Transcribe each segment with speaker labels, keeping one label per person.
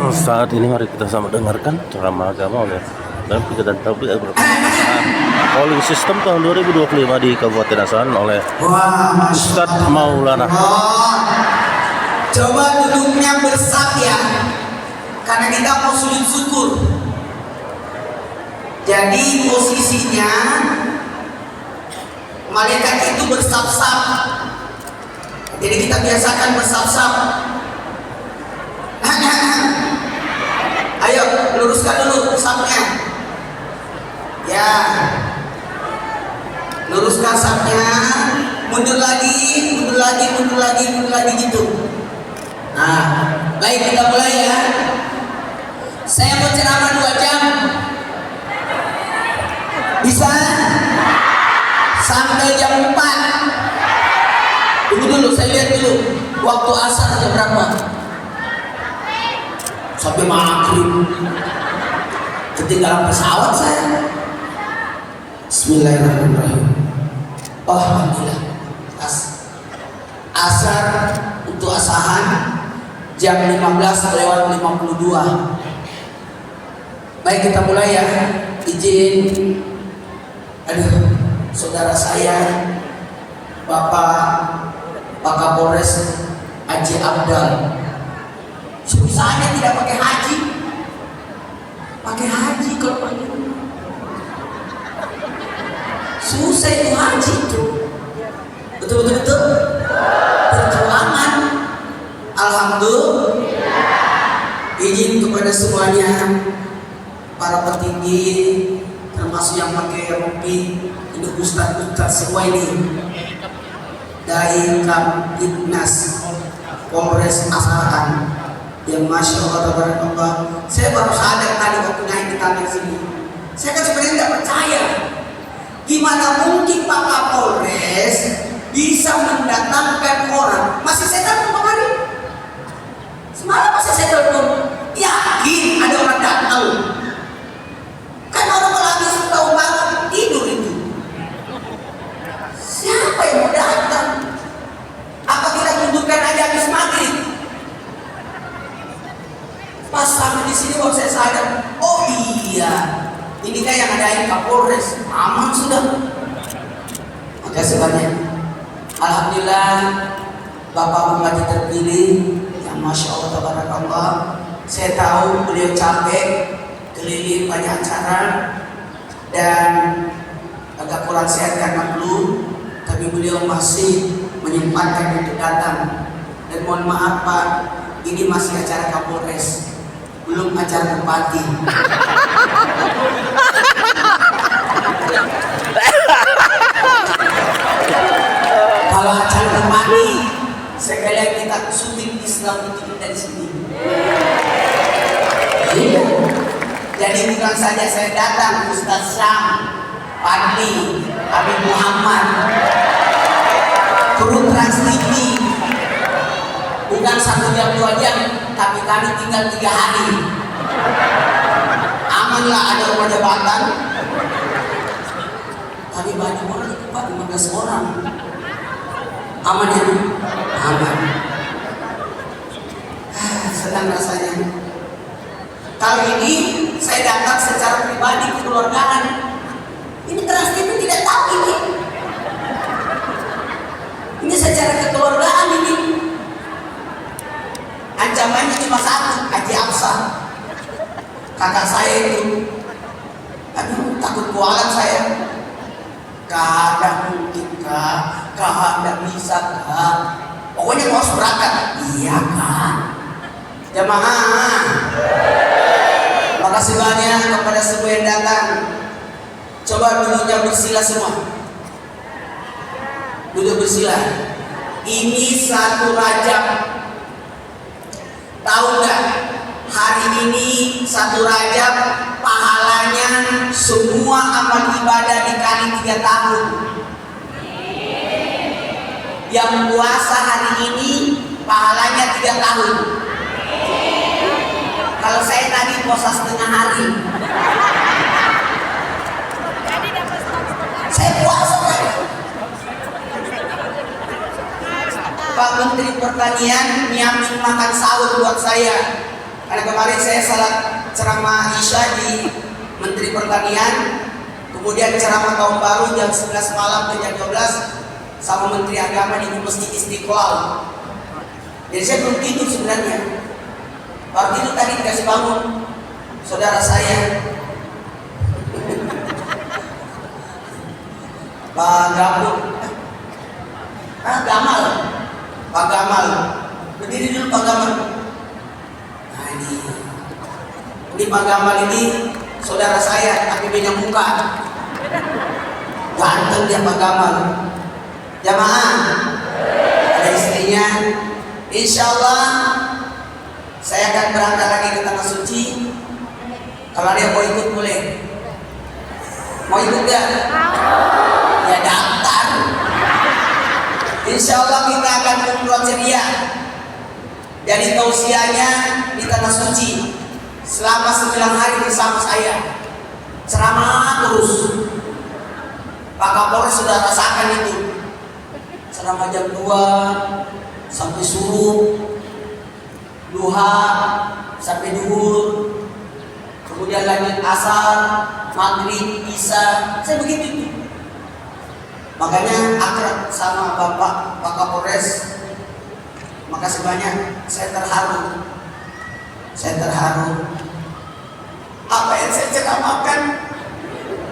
Speaker 1: Saat ini mari kita sama dengarkan ceramah agama oleh dan dan tabligh polling sistem tahun 2025 di Kabupaten Asahan oleh Ustadz Maulana.
Speaker 2: Coba duduknya bersab ya, karena kita mau sujud syukur. Jadi posisinya malaikat itu bersab-sab. Jadi kita biasakan bersab-sab. Ayo luruskan dulu sabnya. Ya, luruskan sabnya. Mundur lagi, mundur lagi, mundur lagi, mundur lagi gitu. Nah, baik kita mulai ya. Saya mau ceramah 2 jam. Bisa? Sampai jam 4. Tunggu dulu, saya lihat dulu. Waktu asar jam berapa? Sampai maghrib. Ketinggalan pesawat saya. Bismillahirrahmanirrahim. Oh, alhamdulillah. Asar untuk Asahan jam 15:52. Baik, kita mulai ya. Izin, saudara saya, Pak Kapolres Haji Abdal, susahnya tidak pakai haji. Pakai haji kalau pakai susah itu haji itu. Betul. Perjuangan. Alhamdulillah. Izin kepada semuanya, para petinggi, termasuk yang pakai rompi, ini ustaz-ustaz semua ini, dari Kamtibnas Polres Asahan, yang masya Allah tabarakallah. Saya baru sadar tadi waktu naik di tangga sini. Saya kan sebenarnya tidak percaya. Gimana mungkin Pak Kapolres bisa mendatangkan orang? Masih saya telepon kemarin. Semalam masih saya telepon. Yakin ada orang datang? Kan orang lagi tahu banget tidur itu. Siapa yang mau datang? Apa kita tundukkan aja habis maghrib? Pas sampai di sini waktu saya sadar, oh iya, ini kan yang adain Kapolres, aman sudah. Makasih banyak. Alhamdulillah, Bapak Bupati terpilih, yang masya Allah tabarakallah. Saya tahu beliau capek, keliling banyak acara dan agak kurang sehat karena flu, tapi beliau masih menyempatkan untuk datang. Dan mohon maaf Pak, ini masih acara Kapolres, belum acara bupati. Kalau acara bupati, sekalian kita syuting Islam itu dari sini. Iya. Jadi bukan saja saya datang, Ustaz Syam, Fadli, Habib Muhammad, kru Trans TV, bukan 1 jam 2 jam, tapi kami tinggal 3 hari. Amanlah, ada rumah jabatan, tapi banyak orang itu Pak, 15 orang. Aman ya? Aman. Senang rasanya. Kali ini saya datang secara pribadi kekeluargaan. Ini Trans TV tidak tahu ini. Ini secara kekeluargaan ini. Ancamannya cuma 1, Haji Afsah. Kakak saya itu, aduh takut kualat saya. Gak mungkin Kak, gak bisa Kak. Pokoknya mau berangkat. Iya Kak. Jamaah, makasih banyak kepada semua yang datang. Coba duduknya bersila semua. Duduk bersila. Ini 1 Rajab. Tahu nggak? Hari ini 1 Rajab pahalanya semua amal ibadah dikali 3 tahun. Yang puasa hari ini pahalanya 3 tahun. Kalau saya tadi puasa setengah hari. Saya puasa tadi. Pak Menteri Pertanian nyiapin makan sahur buat saya. Karena kemarin salat ceramah Isya di Menteri Pertanian, kemudian ceramah tahun baru jam 11 malam ke jam 12 sama Menteri Agama di Masjid Istiqlal. Jadi saya belum tidur sebenarnya. Baru tidur tadi dikasih bangun saudara saya Pak Gamal. Pak Gamal. Berdiri dulu Pak Gamal. Nah ini Pak Gamal ini saudara saya, tapi beda muka. Ganteng dia Pak Gamal. Jamaah, ada istrinya. Insya Allah saya akan berangkat lagi ke Tanah Suci. Kalau dia mau ikut boleh. Mau ikut gak? Ya daftar. Insya Allah kita akan umroh ceria. Jadi tausiahnya di Tanah Suci selama 9 hari bersama saya. Ceramah terus. Pak Kapolres sudah rasakan itu. Selama jam 2 sampai subuh, duha sampai duhur, kemudian lanjut asar, maghrib, isya, saya begitu itu. Makanya akrab sama Bapak Pak Kapolres. Makasih banyak, saya terharu. Apa yang saya ceramahkan,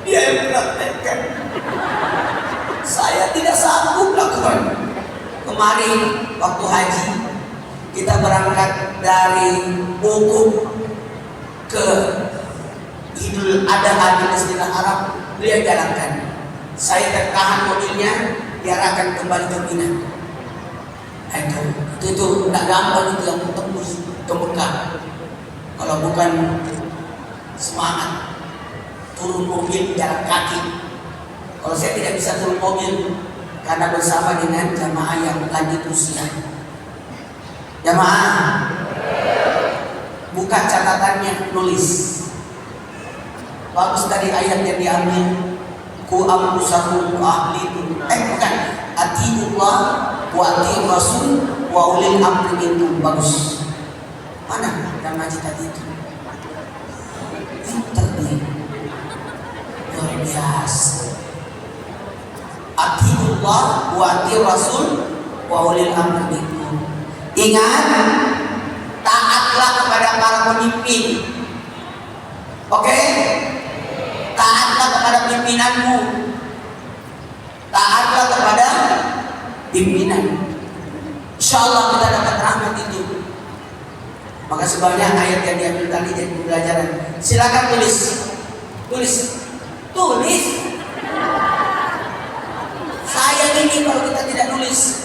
Speaker 2: dia yang praktekkan. Saya tidak sanggup lakukan. Kemarin waktu haji kita berangkat dari Bogor ke Idul Adha di Masjidil Haram, beliau jalankan. Saya tertahan mobilnya, diarahkan kembali ke Mina. Itu tidak gampang itu yang tembus ke Mekah. Kalau bukan semangat turun mobil jalan kaki. Kalau saya tidak bisa turun mobil karena bersama dengan jamaah yang lanjut usia. Jamaah, buka catatannya, nulis. Bagus tadi ayat yang diambil. Ku amrusakum wa ahlikum. Bukan. Atiullah wa atiur rasul wa ulil amri minkum. Bagus. Mana yang ngaji tadi itu? Pinter nih. Luar biasa. Atiullah wa atiur rasul wa ulil amri minkum. Ingat, taatlah kepada para pemimpin. Oke? Taatlah kepada pimpinanmu. Taatlah kepada pimpinan. Insyaallah kita dapat rahmat itu. Maka sebanyak ayat yang diambil tadi jadi pembelajaran. Silakan tulis. Saya ini kalau kita tidak nulis.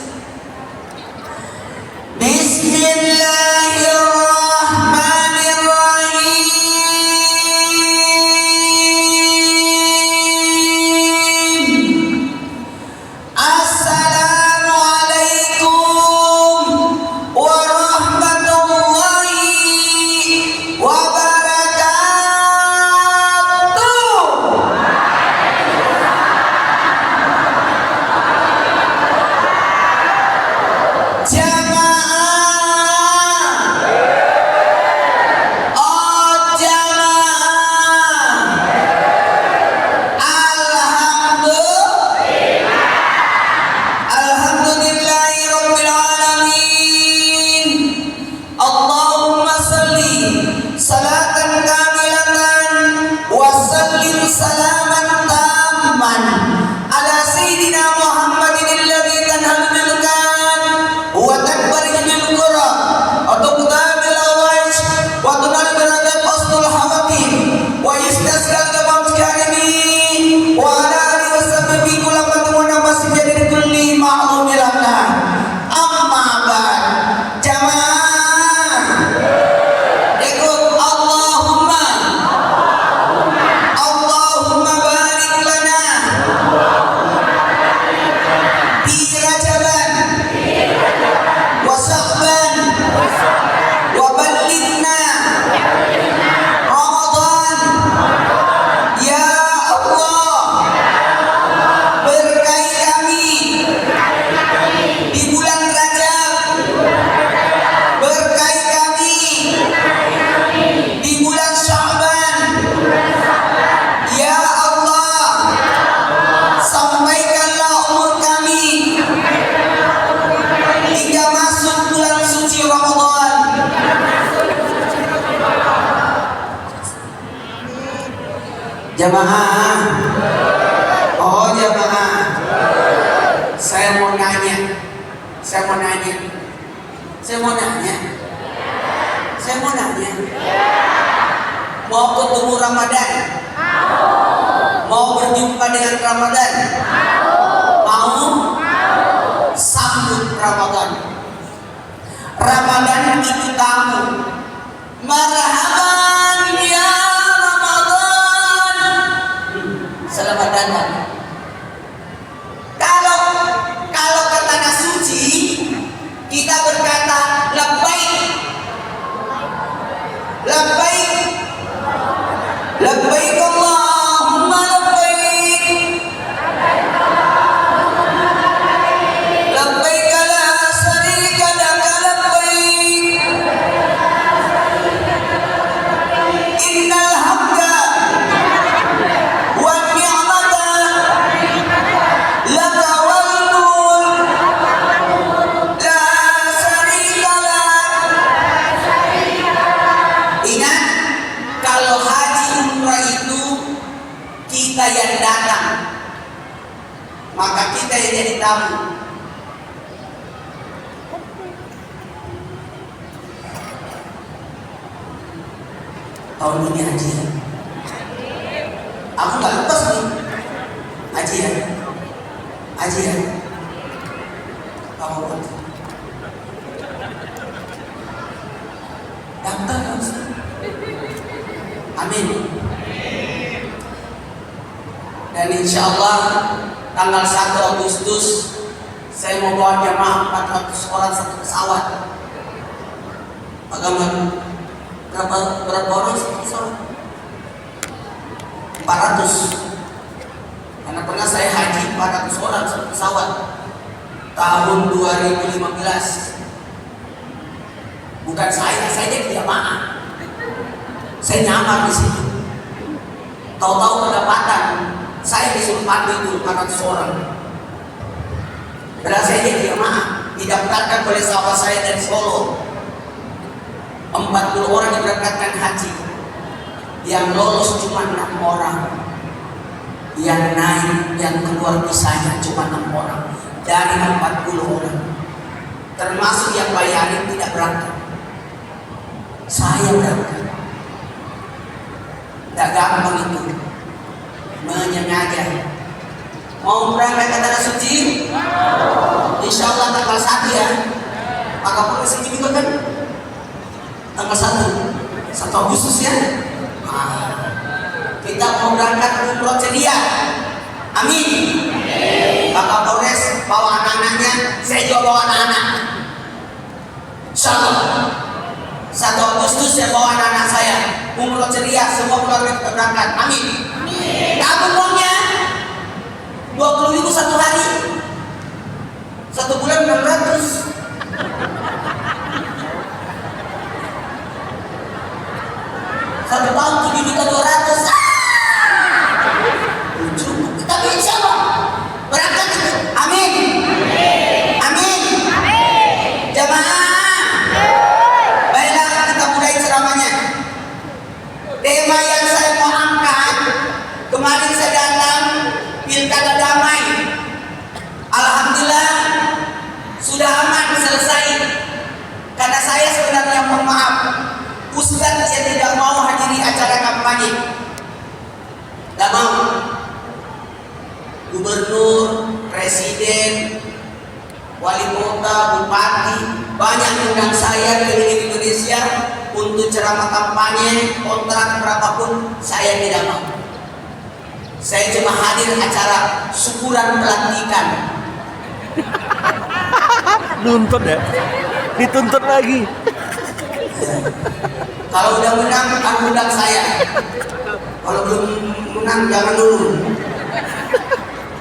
Speaker 2: Allahumma Jamaah. Oh jamaah. Saya mau nanya. Mau ketemu Ramadan? Mau berjumpa dengan Ramadan? Mau? Sambut Ramadan. Ramadan itu kamu. Marhaban ya Ramadan. Selamat datang. Kalau ke tanah suci kita berkata labbaik. Labbaik. Labbaik Allahumma labbaik. Labbaik la syarika laka labbaik. Innal hamda wan ni'mata laka wal mulk la syarika lak. Ingat, kalau haji umrah itu kita yang datang, maka kita yang jadi tamu. Tahun ini haji ya. Aku nggak lepas nih. Haji ya. Kamu buat. Daftar kan? Amin. Dan insya Allah tanggal 1 Agustus saya mau bawa jamaah 400 orang satu pesawat. Bagaimana? Berapa orang satu pesawat? 400. Karena pernah saya haji 400 orang satu pesawat tahun 2015. Bukan saya jadi jamaah. Saya nyamar di situ. Tahu-tahu pendapatan saya disuruh pandu itu 400 orang. Padahal saya jadi jamaah, didaftarkan oleh sahabat saya dari Solo. 40 orang diberangkatkan haji. Yang lolos cuma 6 orang. Yang naik, yang keluar visanya cuma 6 orang dari 40 orang. Termasuk yang bayarin tidak berangkat. Saya berangkat. Tidak gampang itu. Menyengaja. Mau berangkat ke tanah suci? Insya Allah tanggal 1 ya. Maka boleh suci juga kan? Tanggal 1 Agustus ya. Kita mau berangkat umroh ceria. Amin. Bapak Polres bawa anak-anaknya, saya juga bawa anak-anak. Insya Allah 1 Agustus saya bawa anak-anak saya umroh ceria, semua keluarga kita berangkat. Amin. Kamu uangnya 20.000 satu hari, 1 bulan 600. Satu tahun 7.200.000. Tapi insya Allah berangkat itu. Amin. Amin. Jamaah. Baiklah kita mulai ceramahnya. Tema yang saya mau angkat, kemarin saya datang pilkada damai. Alhamdulillah sudah aman selesai. Karena saya sebenarnya mohon maaf, Ustadz yang tidak mau hadiri acara kampanye. Tidak mau. Gubernur, presiden, wali kota, bupati, banyak undang saya keliling Indonesia untuk ceramah kampanye, kontrak berapapun, saya tidak mau. Saya cuma hadir acara syukuran pelantikan.
Speaker 1: Nuntut ya, dituntut lagi.
Speaker 2: Kalau udah menang, kamu undang saya. Kalau belum menang, jangan dulu.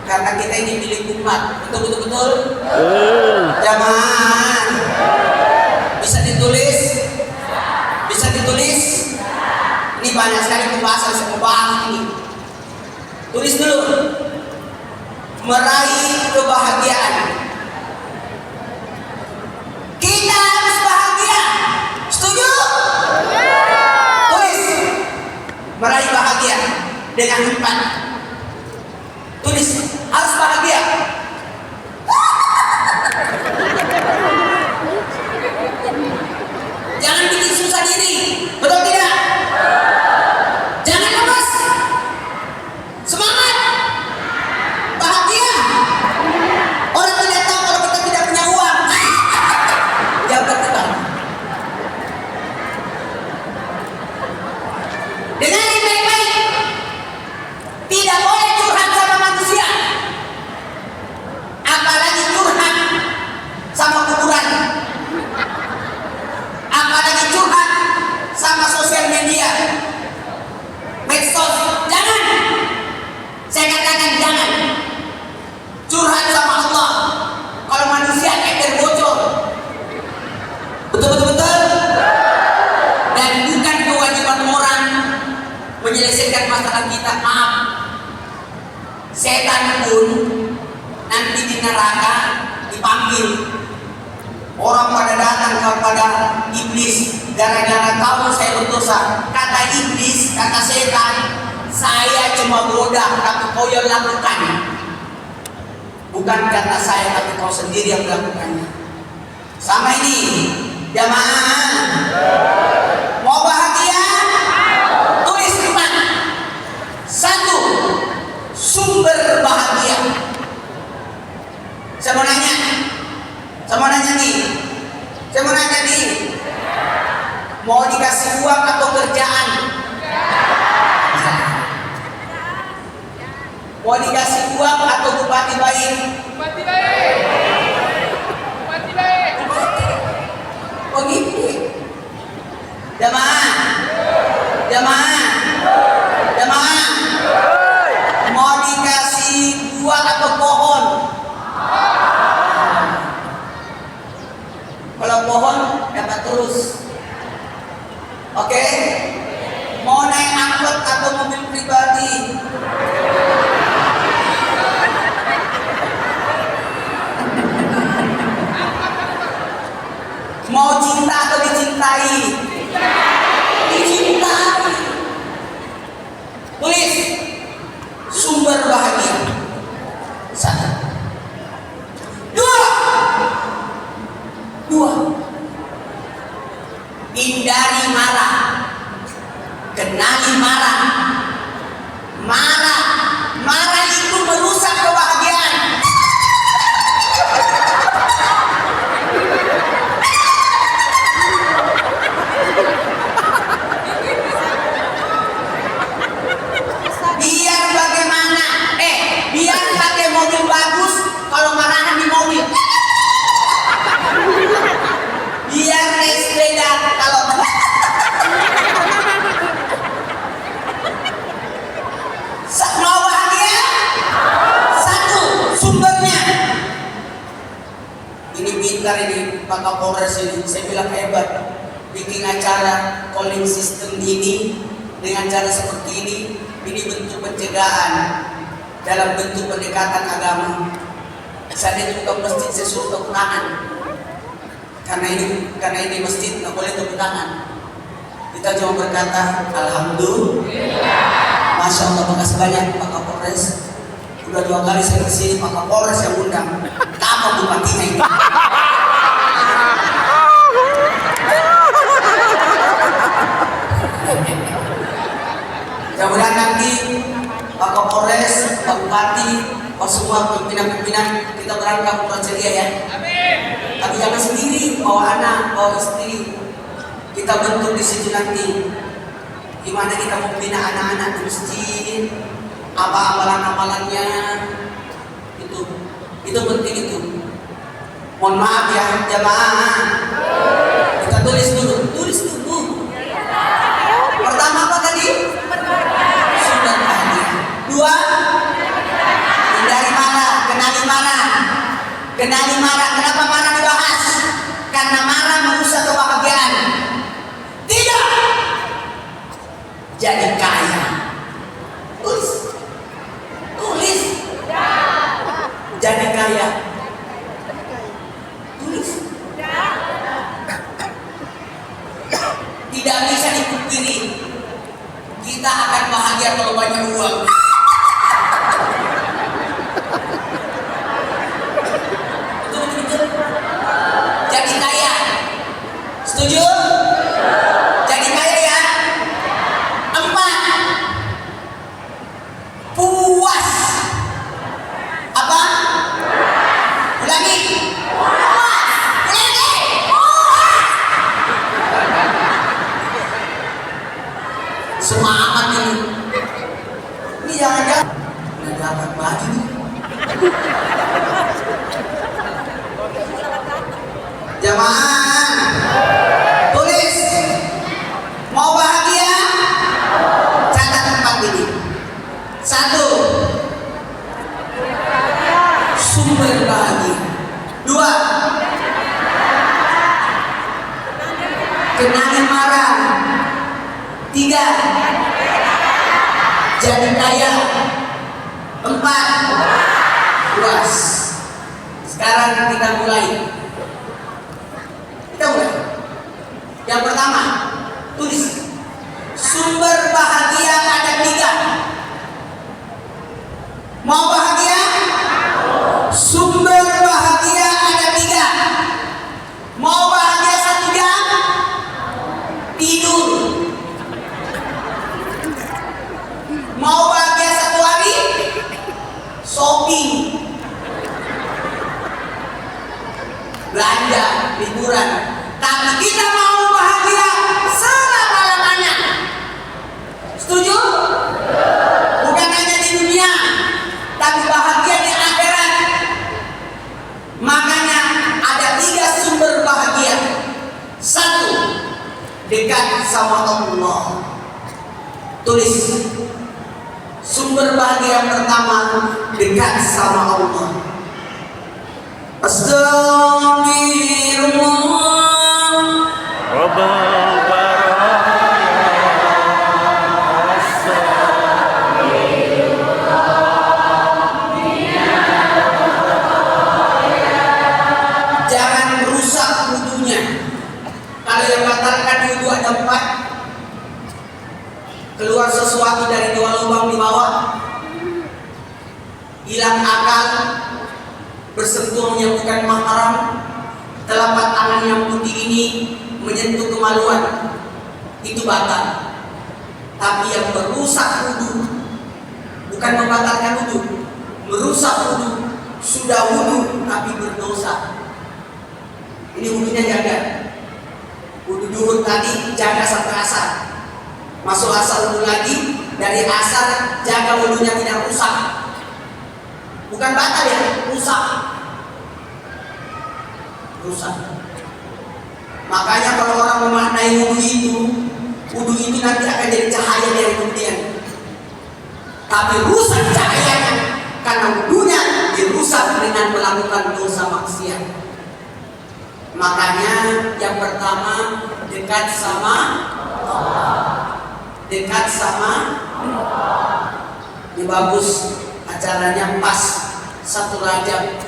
Speaker 2: Karena kita ini milik umat. Betul. Jamaah. Bisa ditulis? Ini banyak sekali pembahasan saya mau bahas ini. Tulis dulu. Meraih kebahagiaan. Kita harus bahagia. Setuju? Tulis. Meraih bahagia. dengan 4. Tulis harus bahagia. Jangan bikin susah diri, betul tidak? Jangan lemas, semangat, bahagia. Orang tidak tahu kalau kita tidak punya uang. Jabat tetap. Dengan yang baik-baik, tidak boleh curhat sama manusia, apalagi curhat sama kuburan, apalagi curhat sama sosial media, medsos. Jangan, saya katakan jangan. Curhat sama Allah. Kalau manusia ember bocor, betul. Dan bukan kewajiban orang menyelesaikan masalah kita. Maaf, setan pun nanti di neraka dipanggil. Orang pada datang kepada iblis, gara-gara kamu saya berdosa. Kata iblis, kata setan, saya cuma goda, tapi kau yang lakukan. Bukan kata saya, tapi kau sendiri yang melakukannya. Sama ini, jamaah. Mau bahagia? Tulis 4. 1. Sumber bahagia. Saya mau nanya nih. Mau dikasih uang atau kerjaan? Mau dikasih uang atau bupati baik?
Speaker 3: Bupati baik.
Speaker 2: Oh gitu. Jamaah. Mau dikasih buah atau pohon? Kalau pohon dapat terus. Oke? Mau naik angkot atau mobil pribadi? Mau cinta atau dicintai? Dicintai. Tulis sumber bahagia. 1. 2. Hindari marah. Kenali marah. Marah itu merusak kebahagiaan. Biar bagaimana? Biar pakai mobil bagus, kalau marahan di mobil. Biar naik sepeda kalau mau bahagia. 1. Sumbernya. Ini pintar ini Pak Kapolres ini, saya bilang hebat. Bikin acara calling system ini dengan cara seperti ini bentuk pencegahan dalam bentuk pendekatan agama. Saya juga masjid saya suruh tepuk tangan. Karena ini masjid nggak boleh tepuk tangan. Kita cuma berkata alhamdulillah. Masya Allah, makasih banyak Pak Kapolres. Udah 2 kali saya kesini, Pak Kapolres yang undang. Apa bupatinya ini? Mudah-mudahan nanti Pak Kapolres, Pak Bupati, Pak semua pimpinan-pimpinan kita berangkat umrah ceria ya.
Speaker 3: Amin.
Speaker 2: Tapi jangan sendiri, bawa anak, bawa istri. Kita bentuk di situ nanti. Gimana kita membina anak-anak di masjid, apa amalan-amalannya, itu penting itu. Mohon maaf ya jamaah, kita tulis dulu. Pertama apa tadi? Sumber bahagia. 2. Hindari marah, kenali marah. Kenapa marah dibahas? Karena marah merusak kebahagiaan. Tidak. Jadi kaya. Tulis. Jadi kaya. Tulis. Tidak bisa dipungkiri. kita akan bahagia kalau banyak uang. Betul. Jadi kaya. Setuju? Jadi kaya ya. 4. Puas. Apa? Ulangi. Semangat ini. Ini jangan-jangan nggak dapat baju. Jamaah, tulis. Mau bahagia? Catat 4 ini. 1. Sumber bahagia. 2. Kenangan marah. 3. Jadi kaya. 4. Puas. Sekarang kita mulai. Yang pertama, tulis. Sumber bahagia ada 3. Mau bahagia? Sumber bahagia ada 3. Mau bahagia 1 jam? Tidur. Mau bahagia 1 hari? Shopping. Belanja, liburan. Tapi kita mau bahagia selama-lamanya. Setuju? Bukan hanya di dunia, tapi bahagia di akhirat. Makanya ada 3 sumber bahagia. 1. Dekat sama Allah. Tulis. Sumber bahagia yang pertama, dekat sama Allah. Astagfirullah.
Speaker 1: Rabbal
Speaker 2: Jangan rusak wudunya. Kalau yang batalkan wudu ada 4. Keluar sesuatu dari 2 lubang di bawah, hilang akal, bersentuh yang bukan mahram, telapak tangan yang putih ini menyentuh kemaluan, itu batal. Tapi yang merusak wudu, bukan membatalkan wudu, merusak wudu, sudah wudu tapi berdosa. Ini wudunya jaga. Wudu duhur tadi jaga sampai asar. Masuk asar wudu lagi, dari asar jaga wudunya tidak rusak. Bukan batal ya, rusak. Makanya kalau orang memaknai wudu itu nanti akan jadi cahaya dari kemudian. Tapi rusak cahayanya karena wudunya dirusak dengan melakukan dosa maksiat. Makanya yang pertama, dekat sama Allah. Dekat sama Allah. Ini bagus, acaranya pas 1 Rajab.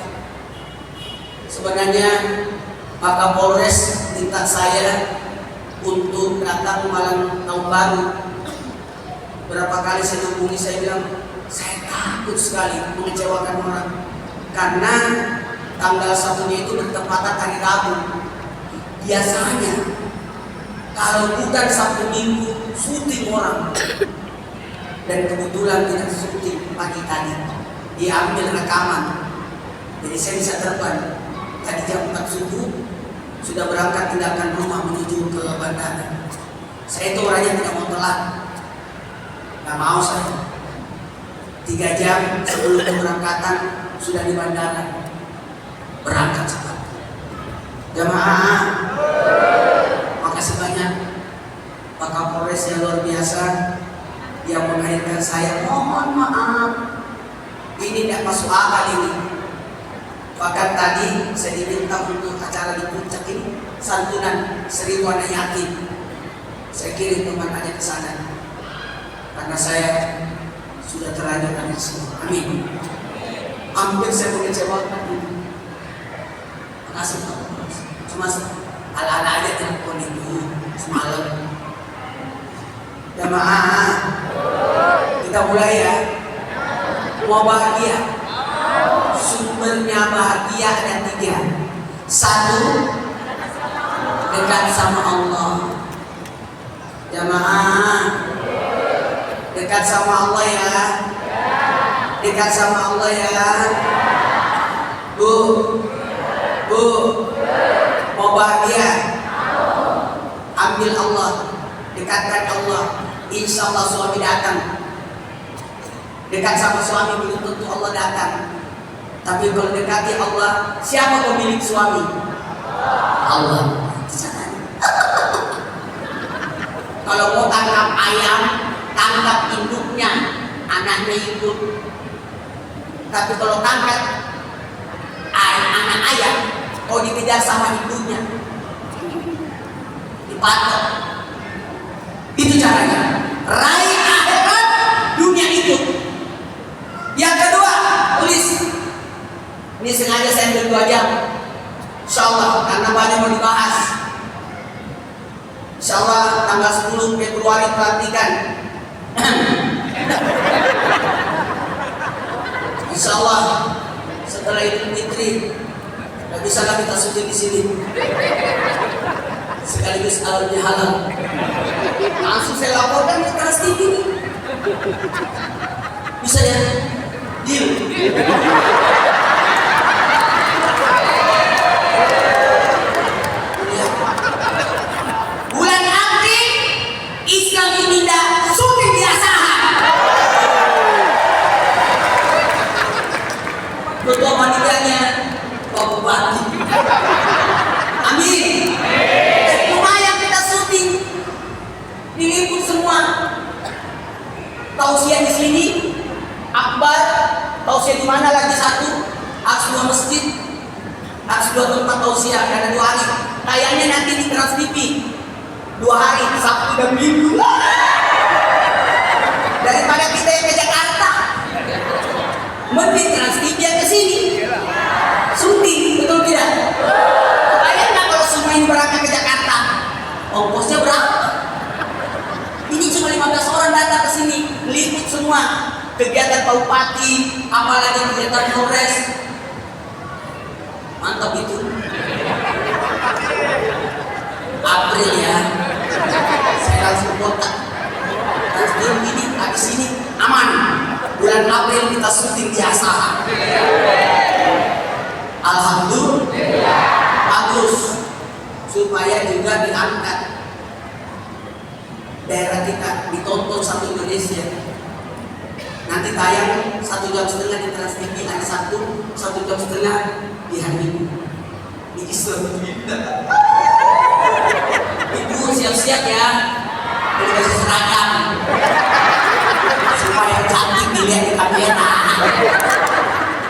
Speaker 2: Sebenarnya Pak Kapolres minta saya untuk datang malam tahun baru. Berapa kali saya hubungi, saya bilang saya takut sekali mengecewakan orang, karena tanggal 1-nya itu bertepatan hari Rabu. Biasanya kalau bukan Sabtu Minggu syuting orang, dan kebetulan kita syuting pagi tadi, diambil rekaman, jadi saya bisa terbang. Tadi jam 4 subuh sudah berangkat tinggalkan rumah menuju ke bandara. Saya itu orangnya tidak mau telat, nggak mau saya. 3 jam sebelum keberangkatan sudah di bandara, berangkat cepat. Jamaah, makasih banyak Pak Kapolres yang luar biasa yang menghadirkan saya. Mohon maaf, ini tidak masuk akal ini. Bahkan tadi saya diminta untuk acara di puncak ini santunan 1000 anak yatim. Saya kirim teman aja ke sana, karena saya sudah terlanjur ada semua. Amin. Hampir saya mengecewakan ini. Makasih Pak. Cuma ala-ala aja telepon itu semalam. Jamaah, Kita mulai ya. Mau bahagia? Sumbernya bahagia ada 3. 1, dekat sama Allah. Jamaah, dekat sama Allah ya. Dekat sama Allah ya. Bu, mau bahagia? Ambil Allah, dekatkan Allah. Insya Allah suami datang. Dekat sama suami belum tentu Allah datang. Tapi kalau dekati Allah, siapa pemilik suami? Allah. Kalau mau tangkap ayam, tangkap induknya, anaknya ikut. Tapi kalau tangkap anak ayam, kau dikejar sama induknya, dipatok. Itu caranya. Raih akhirat, dunia ikut. Yang kedua, tulis. Ini sengaja saya ambil 2 jam. Insya Allah, karena banyak mau dibahas. Insya Allah tanggal 10 Februari pelantikan. Insya Allah setelah Idul Fitri nggak bisa lagi kita syuting di sini. Sekaligus alatnya halal. Langsung saya laporkan ke Trans TV. Bisa ya? Deal. Bulan April Islam dipindah syuting di Asahan. Ketua panitianya Pak Bupati. Amin. Lumayan kita syuting, diliput semua. Tausiah di sini, akbar. Tausiah di mana lagi 1? Aks 2 masjid, Aks 2 tempat tausiah. Ada 2 hari. Tayangnya nanti di Trans TV. 2 hari, Sabtu dan Minggu. Daripada kita yang ke Jakarta, mending Trans TV yang ke sini. Syuting, betul tidak? Bayangkan kalau semua ini berangkat ke Jakarta, ongkosnya berapa? Ini cuma 15 orang datang ke sini, liput semua. Kegiatan Pak Bupati, apalagi kegiatan Polres. Mantap itu. April ya. Saya langsung kontak. Terus ini habis ini aman. Bulan April kita syuting biasa. Alhamdulillah. Bagus. Supaya juga diangkat daerah kita, ditonton satu Indonesia. Nanti tayang 1,5 jam di Trans TV hari Sabtu, 1,5 jam di hari Minggu. Di Islam kita. Ibu siap-siap ya, beli baju seragam supaya cantik dilihat di kamera.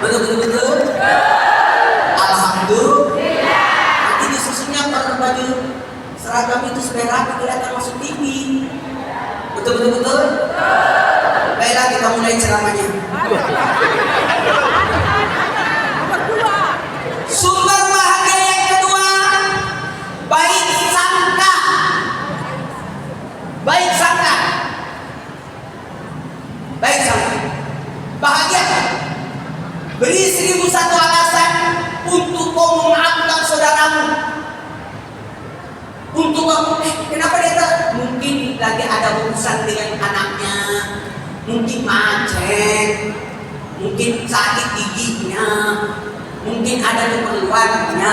Speaker 2: Betul. Alhamdulillah. Nanti disusunnya per baju seragam itu supaya rapi kelihatan masuk TV. Betul. Baiklah, kita mulai ceramahnya. Sumber bahagia yang kedua, baik sangka. Bahagia. Beri 1001 alasan untuk kau memaafkan saudaramu. Untuk kenapa dia mungkin lagi ada urusan dengan anaknya, mungkin macet, mungkin sakit giginya, mungkin ada keperluannya.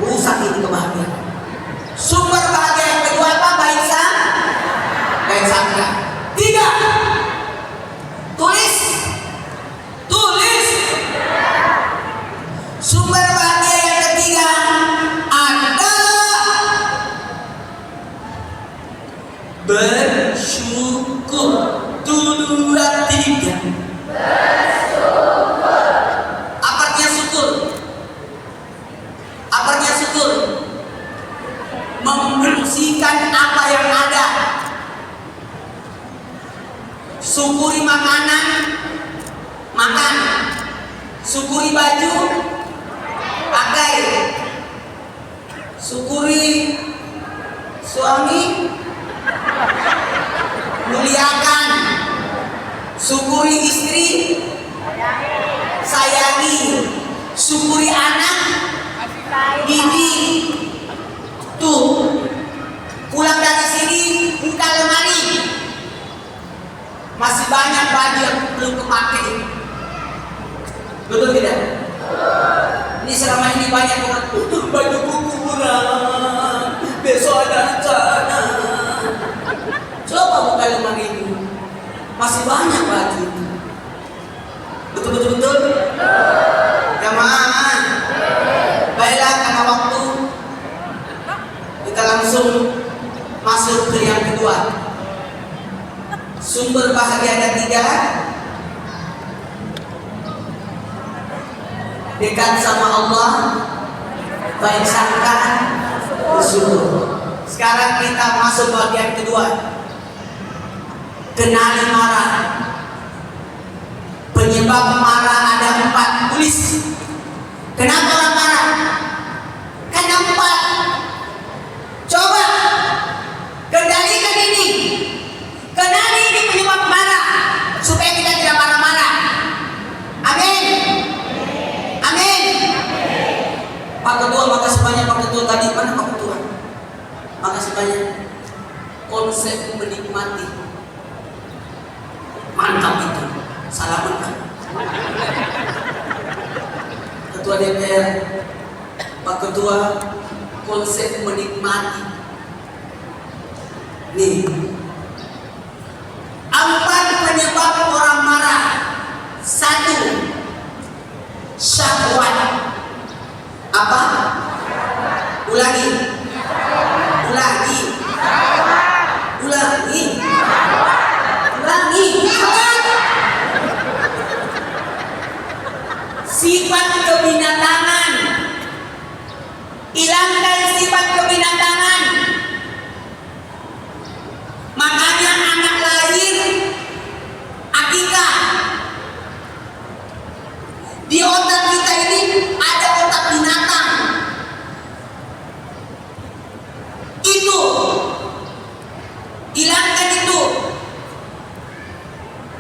Speaker 2: Rusak itu kebahagiaan. Sumber bahagia yang kedua apa? Baik sangka. 3. Tulis. Sumber bahagia yang ketiga adalah bersyukur. 2, 3. Bersyukur. Apa artinya syukur? Membersihkan apa yang ada. Syukuri makanan, makan. Syukuri baju, pakai. Syukuri syukuri anak, didik. Tuh, pulang dari sini buka lemari, masih banyak baju yang belum kemakai. Betul tidak? Ini selama ini banyak orang baju buku kurang, besok ada rencana. Coba buka lemari itu, masih banyak baju. Betul. Jamaah, baiklah karena waktu kita langsung masuk ke yang kedua. Sumber bahagia ada 3. Dekat sama Allah, baik sangka, bersyukur. Sekarang kita masuk bagian kedua. Kenali marah. Penyebab marah ada 4. Tulis. Kenapa orang marah? Karena 4. Coba kendalikan ini. Kenali ini penyebab marah supaya kita tidak marah-marah. Amin. Amin. Pak Ketua, makasih banyak Pak Ketua. Tadi mana Pak Ketua? Makasih banyak. Konsep menikmati. Mantap itu. Salaman Pak. Ketua DPR, Pak Ketua, konsep menikmati. Nih, 4 penyebab orang marah. 1, syahwat. Apa? Ulangi. Sifat kebinatangan. Hilangkan sifat kebinatangan. Makanya anak lahir akikah. Di otak kita ini ada otak binatang. Itu hilangkan itu.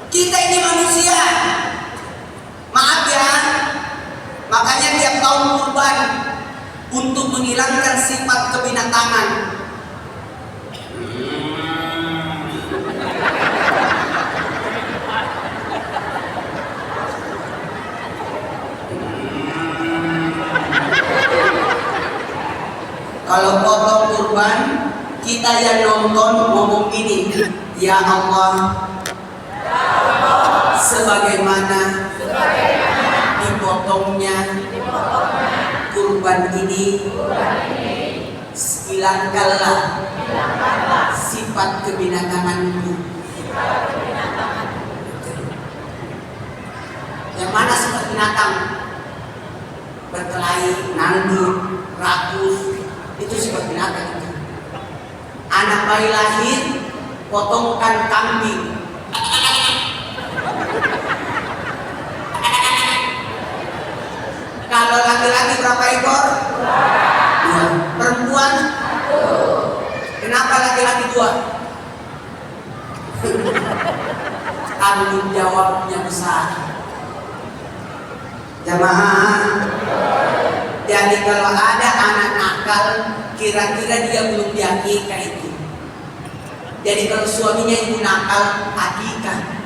Speaker 2: Kita ini manusia. Maaf ya. Makanya tiap tahun kurban untuk menghilangkan sifat kebinatangan. Kalau potong kurban, kita yang nonton ngomong gini, ya Allah, sebagaimana dipotongnya kurban ini, hilangkanlah sifat kebinatanganmu. Yang mana sifat binatang? Berkelahi, nanduk, rakus, itu sifat binatang itu. Anak bayi lahir, potongkan kambing. Kalau laki-laki berapa ekor? 2. Perempuan? 1. Kenapa laki-laki 2? Tanggung jawabnya besar. Jamaah. Jadi kalau ada anak nakal, kira-kira dia belum diakikah itu. Jadi kalau suaminya ibu nakal, akikah.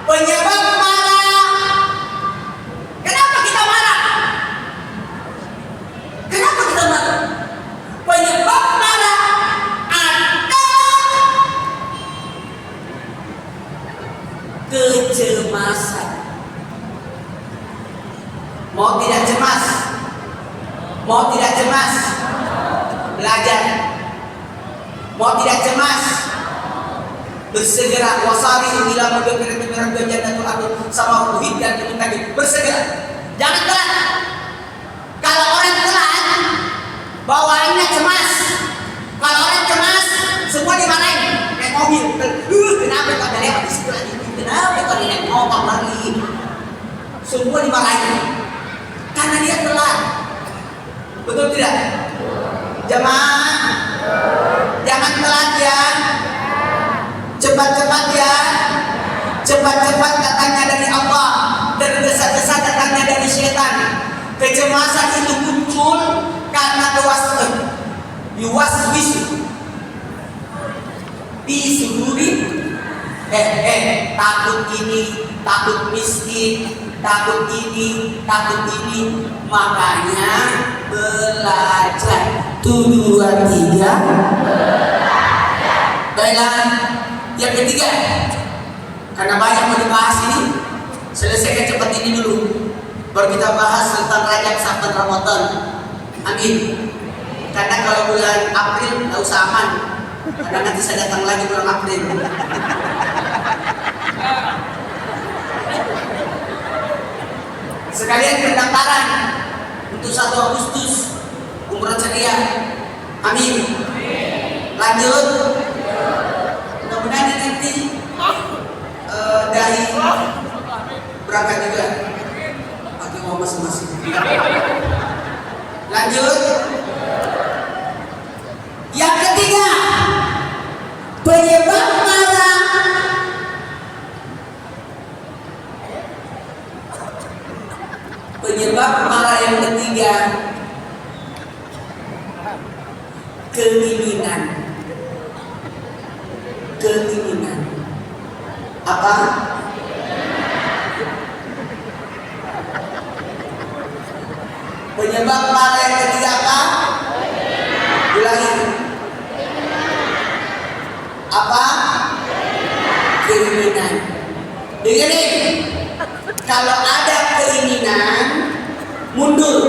Speaker 2: Penyebab marah. Kenapa kita marah? Kenapa kita marah? Penyebab marah adalah kecemasan. Mau tidak cemas? Mau tidak cemas? Belajar. Mau tidak cemas? Bersegera. Wasari ila maghfiratin min rabbika jannatul ardh sama ruhid dan muttaqin. Bersegera. Jangan telat. Kalau orang telat, bawaannya cemas. Kalau orang cemas, semua dimarahin. Naik mobil. Kenapa kau ada lewat di situ lagi? Kenapa kau naik motor lagi? Semua dimarahin. Karena dia telat. Betul tidak? Jamaah, jangan telat ya. Cepat-cepat ya. Kecemasan itu muncul karena yuwaswisu disuduri takut ini, takut miskin, takut ini, makanya belajar. 1, 2, 3. Baiklah, yang ketiga, karena banyak mau dibahas ini, selesaikan cepat ini dulu, baru kita bahas tentang Rajab sampai Ramadan. Amin. Karena kalau bulan April nggak usah aman, karena nanti saya datang lagi bulan April. Sekalian pendaftaran untuk 1 Agustus umroh ceria. Amin. Lanjut. Mudah-mudahan nanti dari berangkat juga pakai uang masing-masing. Lanjut. Yang ketiga, penyebab marah. Penyebab marah yang ketiga, keinginan. Apa? Penyebab marah yang ketiga apa? Ulangi. Apa? Keinginan. Dengerin. Kalau ada keinginan, mundur.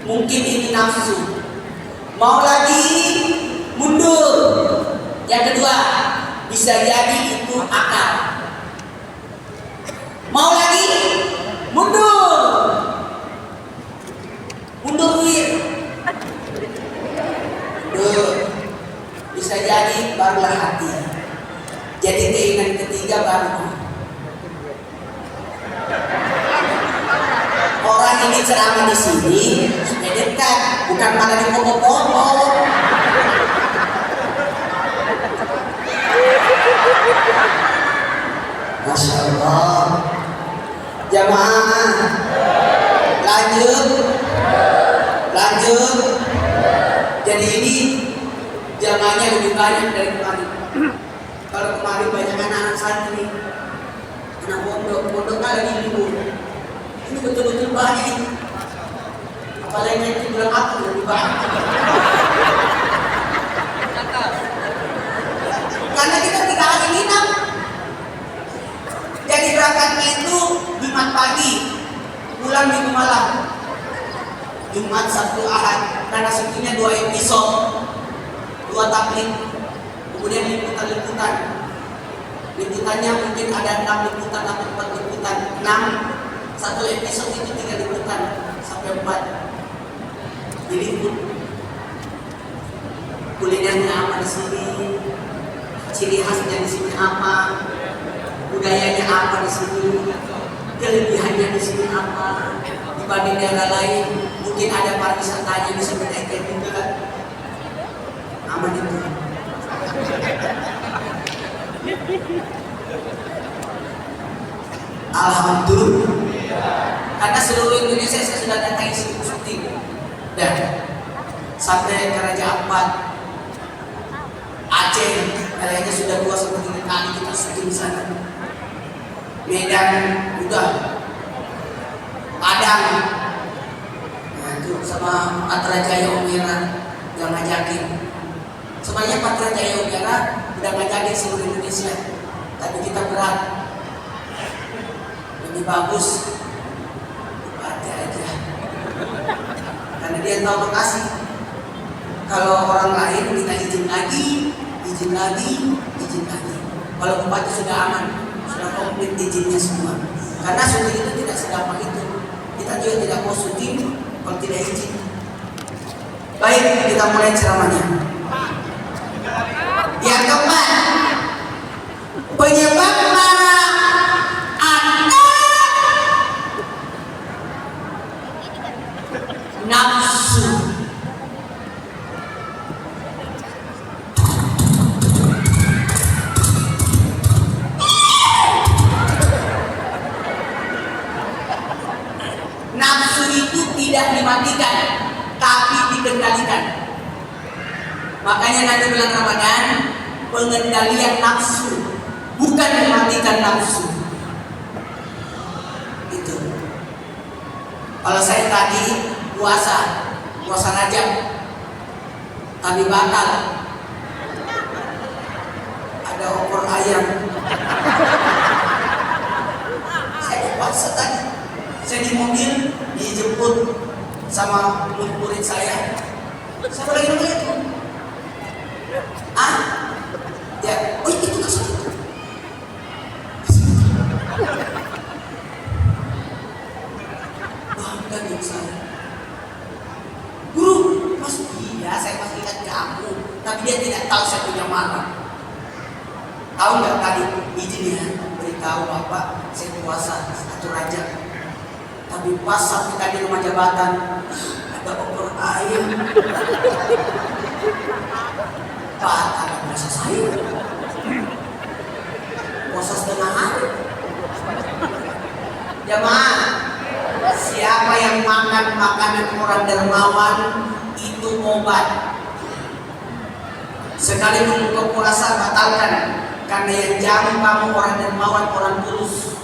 Speaker 2: Mungkin ini nafsu. Mau lagi, mundur. Yang kedua, bisa jadi itu akal. Mau lagi, mundur. Mundur. Bisa jadi barulah hati. Jadi keinginan ketiga baru. Orang ini ceramah di sini supaya dekat, bukan malah dipotong-potong. Masya Allah. Jamaah, lanjut. Jadi ini jamaahnya lebih banyak dari kemarin. Kalau kemarin banyak anak-anak santri, anak pondok lagi libur. Ini betul-betul banyak ini. Apalagi nanti bulan April lebih banyak. Karena kita 3 hari nginap. Jadi berangkatnya itu Jumat pagi, pulang Minggu malam. Jumat, Sabtu, Ahad. Karena sebetulnya 2 episode, 2 tablik. Kemudian liputan. Liputannya mungkin ada 6 liputan atau 4 liputan. 6. 1 episode itu 3 liputan sampai 4. Diliput. Kulinernya apa di sini? Ciri khasnya di sini apa? Budayanya apa di sini? Kelebihannya di sini apa? Dibanding daerah lain, mungkin ada pariwisatanya bisa berkaitan juga. Aman itu. Alhamdulillah. Karena seluruh Indonesia saya sudah datangi syuting. Dan sampai ke Raja Ampat, Aceh, kayaknya sudah 2-3 kali kita syuting di sana. Medan juga, Padang, nah itu sama Patra Jaya Omera yang ngajakin. Sebenarnya Patra Jaya Omera udah ngajakin seluruh Indonesia, tapi kita berat, lebih bagus Bupati aja, karena dia tahu makasih. Kalau orang lain kita izin lagi. Kalau Bupati sudah aman, sudah komplit izinnya semua. Karena syuting itu tidak segampang itu. Kita juga tidak mau syuting kalau tidak izin. Baik, kita mulai ceramahnya. Yang keempat, penyebab marah adalah nafsu. Makanya nanti bulan Ramadan pengendalian nafsu, bukan mematikan nafsu. Itu. Kalau saya tadi puasa Rajab, tapi batal. Ada opor ayam. Saya puasa tadi. Saya di mobil dijemput sama murid saya. Saya lagi nanya itu. Ya, oh itu kasih. Bangga nih saya. Guru, mas iya saya masih ingat kamu, tapi dia tidak tahu saya punya marah. Tahu nggak tadi izin ya beritahu bapak saya puasa 1 Rajab. Tapi pas sampai tadi rumah jabatan ada opor ayam. Pak, ada puasa saya. Puasa setengah hari. Jamaah, siapa yang makan makanan orang dermawan itu obat. Sekali membuka puasa batalkan, karena yang jamin kamu orang dermawan, orang tulus.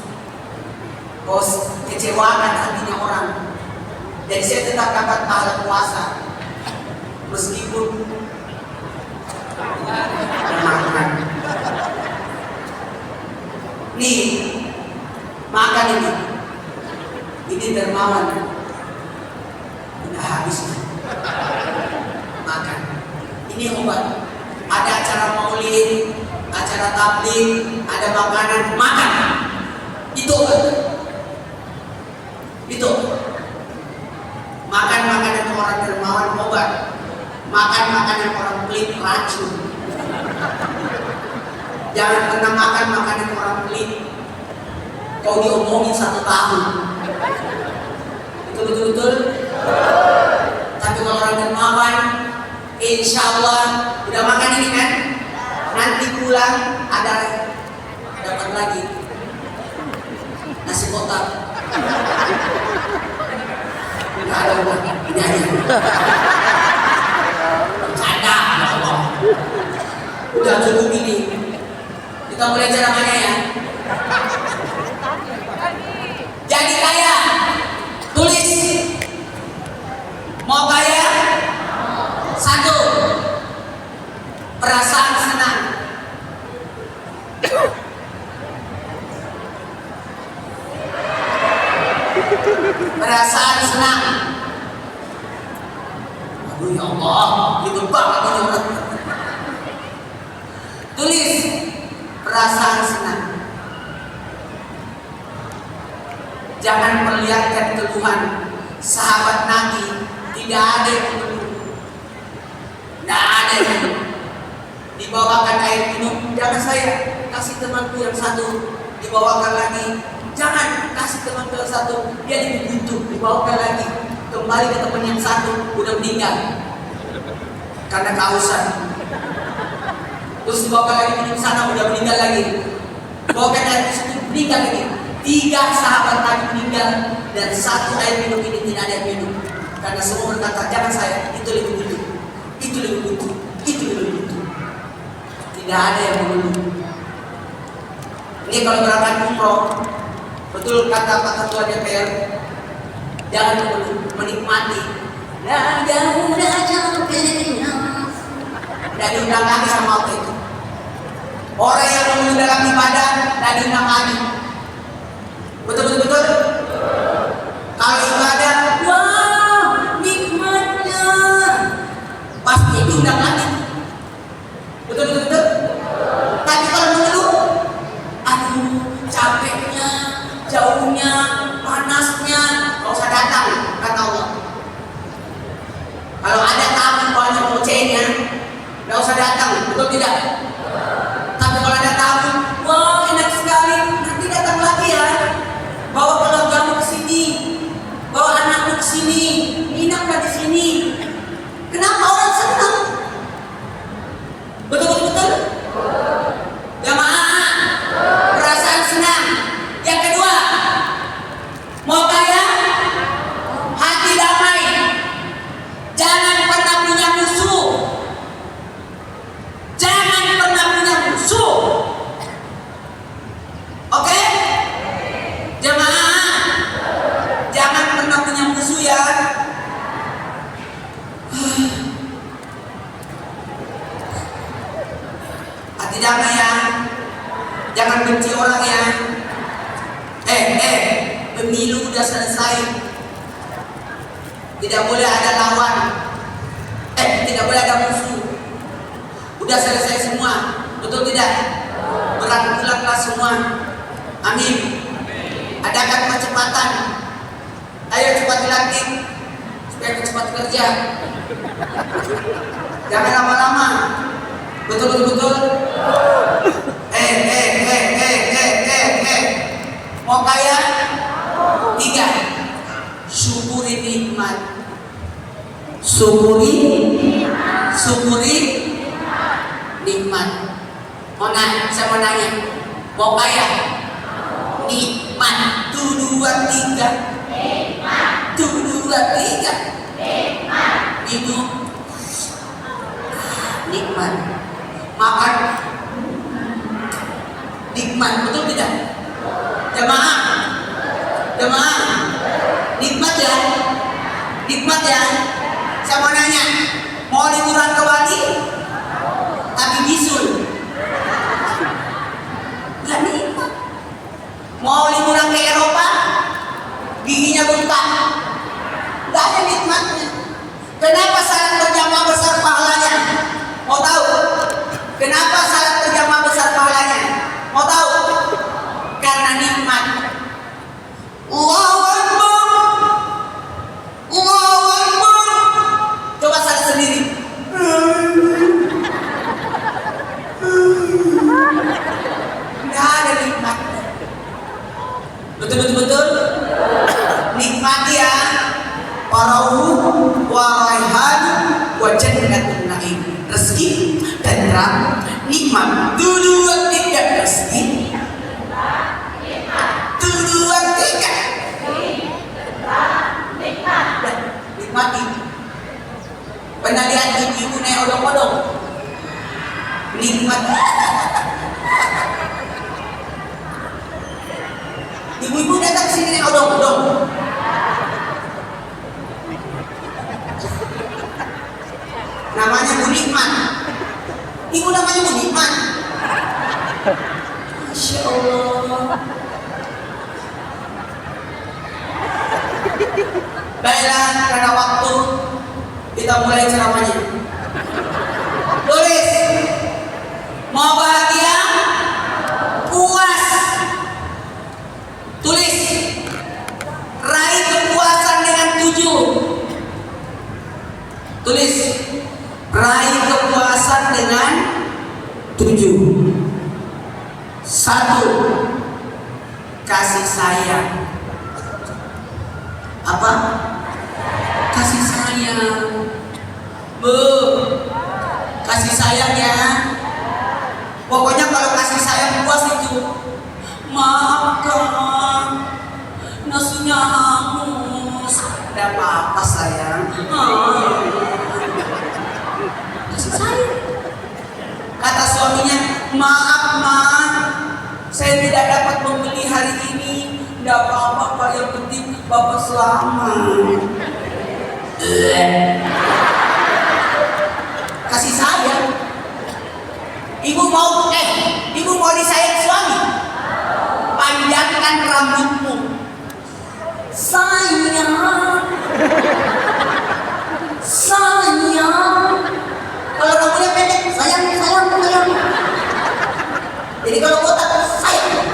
Speaker 2: Bos kecewakan hatinya orang. Jadi saya tetap dapat pahala puasa meskipun makan. Nih, makan ini. Ini dermawan. Udah habis nih. Makan. Ini obat. Ada acara maulid, acara tabligh, ada makanan, makan. Itu obat. Itu. Makan makanan orang dermawan obat. Makan makanan orang pelit racun. Jangan pernah makan makanan orang pelit. Kau diomongin 1 tahun. Itu betul-betul. Tapi kalau orang dermawan, insya Allah udah makan ini kan, nanti pulang ada dapat lagi nasi kotak. Nggak ada uang, ini aja. Bercanda, ya Allah. Udah cukup ini. Kita mulai caranya ya. Jadi kaya, tulis. Mau kaya? 1, perasaan senang. Perasaan senang. Aduh ya Allah, itu banget ini orang. Tulis perasaan senang. Jangan perlihatkan keluhan. Sahabat Nabi tidak ada yang mengeluh. Tidak ada yang mengeluh. Dibawakan air minum, jangan saya kasih temanku yang 1. Dibawakan lagi, jangan kasih temanku yang 1. Dia dibutuh, dibawakan lagi. Kembali ke teman yang 1, udah meninggal karena kehausan. Terus dibawakan lagi minum sana, udah meninggal lagi. Bawakan air di situ, meninggal lagi. 3 sahabat Nabi meninggal dan 1 air minum ini tidak ada yang minum. Karena semua berkata, jangan saya, itu lebih butuh, itu lebih butuh, itu lebih butuh. Tidak ada yang mengeluh. Ini kalau berangkat umroh, betul kata Pak Ketua DPR, jangan mengeluh, menikmati. Nah, jauh capeknya. Tidak diundang lagi sama waktu itu. Orang yang mengeluh dalam ibadah tidak diundang lagi. Betul. Kalau ibadah, wah nikmatnya, pasti diundang lagi. Betul. Tapi kalau mengeluh, aduh capeknya, jauhnya, panasnya, nggak usah datang, kata Allah. Kalau ada tamu banyak bocehnya, nggak usah datang, betul tidak? Tapi kalau ada tamu, wah enak sekali, nanti datang lagi ya. Bawa keluargamu ke sini, bawa anakmu ke sini, nginaplah di sini. Kenapa orang senang? Betul. Jamaah, perasaan senang. Yang kedua, Pemilu udah selesai. Tidak boleh ada lawan. Tidak boleh ada musuh. Udah selesai semua. Betul tidak? Berangkulanlah semua. Amin. Adakan percepatan. Ayo cepat dilantik supaya cepat kerja. Jangan lama-lama. Betul. Mau kaya? 3. Syukuri nikmat. Syukuri nikmat. Saya mau nanya. Mau kaya? Nikmat. 1, 2, 3. Nikmat. 1, 2, 3. Nikmat. Itu nikmat. Makan nikmat, betul tidak? Jemaah, nikmat ya, Saya mau nanya, mau liburan ke Bali tapi bisul? Gak nikmat. Mau liburan ke Eropa giginya bengkak? Gak ada nikmatnya. Kenapa salat berjamaah besar pahalanya? Mau tahu? Kenapa salat berjamaah besar pahalanya? Mau tahu? Karena nikmat. Allahu Akbar. Allahu Akbar. Coba salat sendiri. Nggak ada nikmat. Betul. Nikmati ya. Farauhu wa raihan wa jannatun na'im. Rezeki, tenteram, nikmat. 1, 2, 3. Rezeki, 1, 2, 3. Nikmati. Pernah lihat ibu naik odong-odong? Nikmat. Ibu-ibu datang sini naik odong-odong. Namanya Bu Nikmat. Ibu namanya Bu Nikmat. Masya Allah. Baiklah, karena waktu kita mulai ceramahnya. Tulis. Mau bahagia? Puas. Tulis. Raih kepuasan dengan 7. Tulis. Raih kepuasan dengan 7. 1. Kasih sayang. Apa? Kasih sayang. Kasih sayang ya. Pokoknya kalau kasih sayang puas itu. Maafkan, nasinya hangus. Ada apa-apa sayang? Kasih sayang. Kata suaminya, maaf Ma, saya tidak dapat membeli hari ini. Tidak apa-apa Pak, yang penting Bapak selamat. Kasih sayang. Ibu mau disayang suami? Panjangkan rambutmu. Sayang. Kalau rambutnya pendek, sayang. Jadi kalau botak, sayang.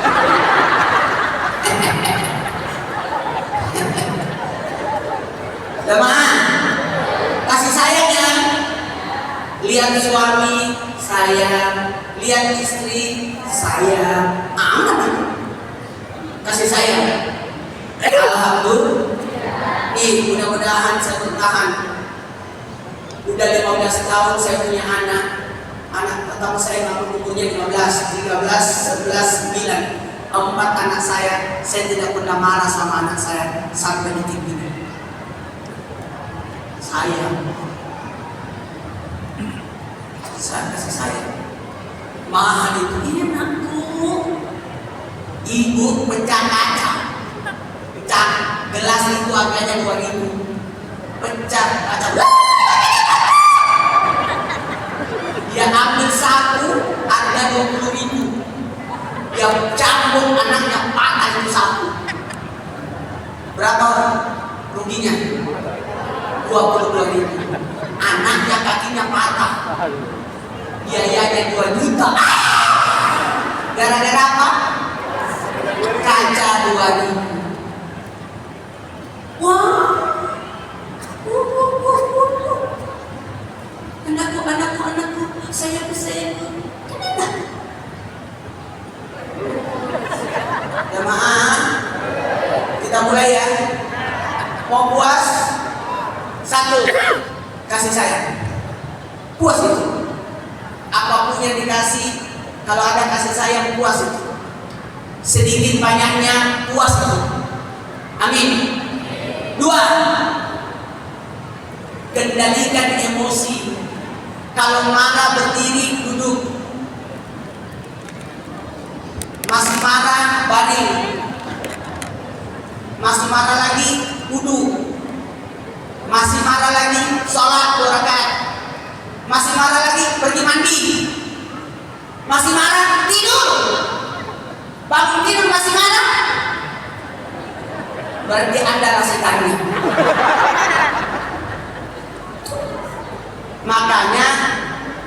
Speaker 2: Jemaah, kasih sayang ya. Lihat suami sayang, lihat istri sayang, aman. Kasih sayang. Alhamdulillah. Mudah-mudahan saya bertahan. Udah 15 tahun saya punya anak. Anak pertama saya nggak umurnya 15, 13, 11, 9. 4 anak saya tidak pernah marah sama anak saya sampai detik ini. Sayang. Saya kasih sayang. Mahal itu. Ini anakku. Ibu pecah kaca. Pecah gelas itu harganya 2.000. Pecah kaca. Dia ambil satu harga 20.000. Dia cambuk anaknya patah itu satu. Berapa ruginya? 22.000. Anaknya kakinya patah, biayanya 2 juta. Gara-gara apa? Kaca 2.000. Wah, anakku, sayangku. Kenapa? Jemaah, kita mulai ya. Mau puas? 1, kasih sayang. Puas itu. Apapun yang dikasih, kalau ada kasih sayang, puas itu. Sedikit banyaknya puas itu. Amin. 2, kendalikan emosi. Kalau marah berdiri, duduk. Masih marah, baring. Masih marah lagi, duduk. Masih marah lagi, sholat 2 rakaat. Masih marah lagi, pergi mandi. Masih marah, tidur. Bangun tidur masih marah, berarti Anda setannya. Makanya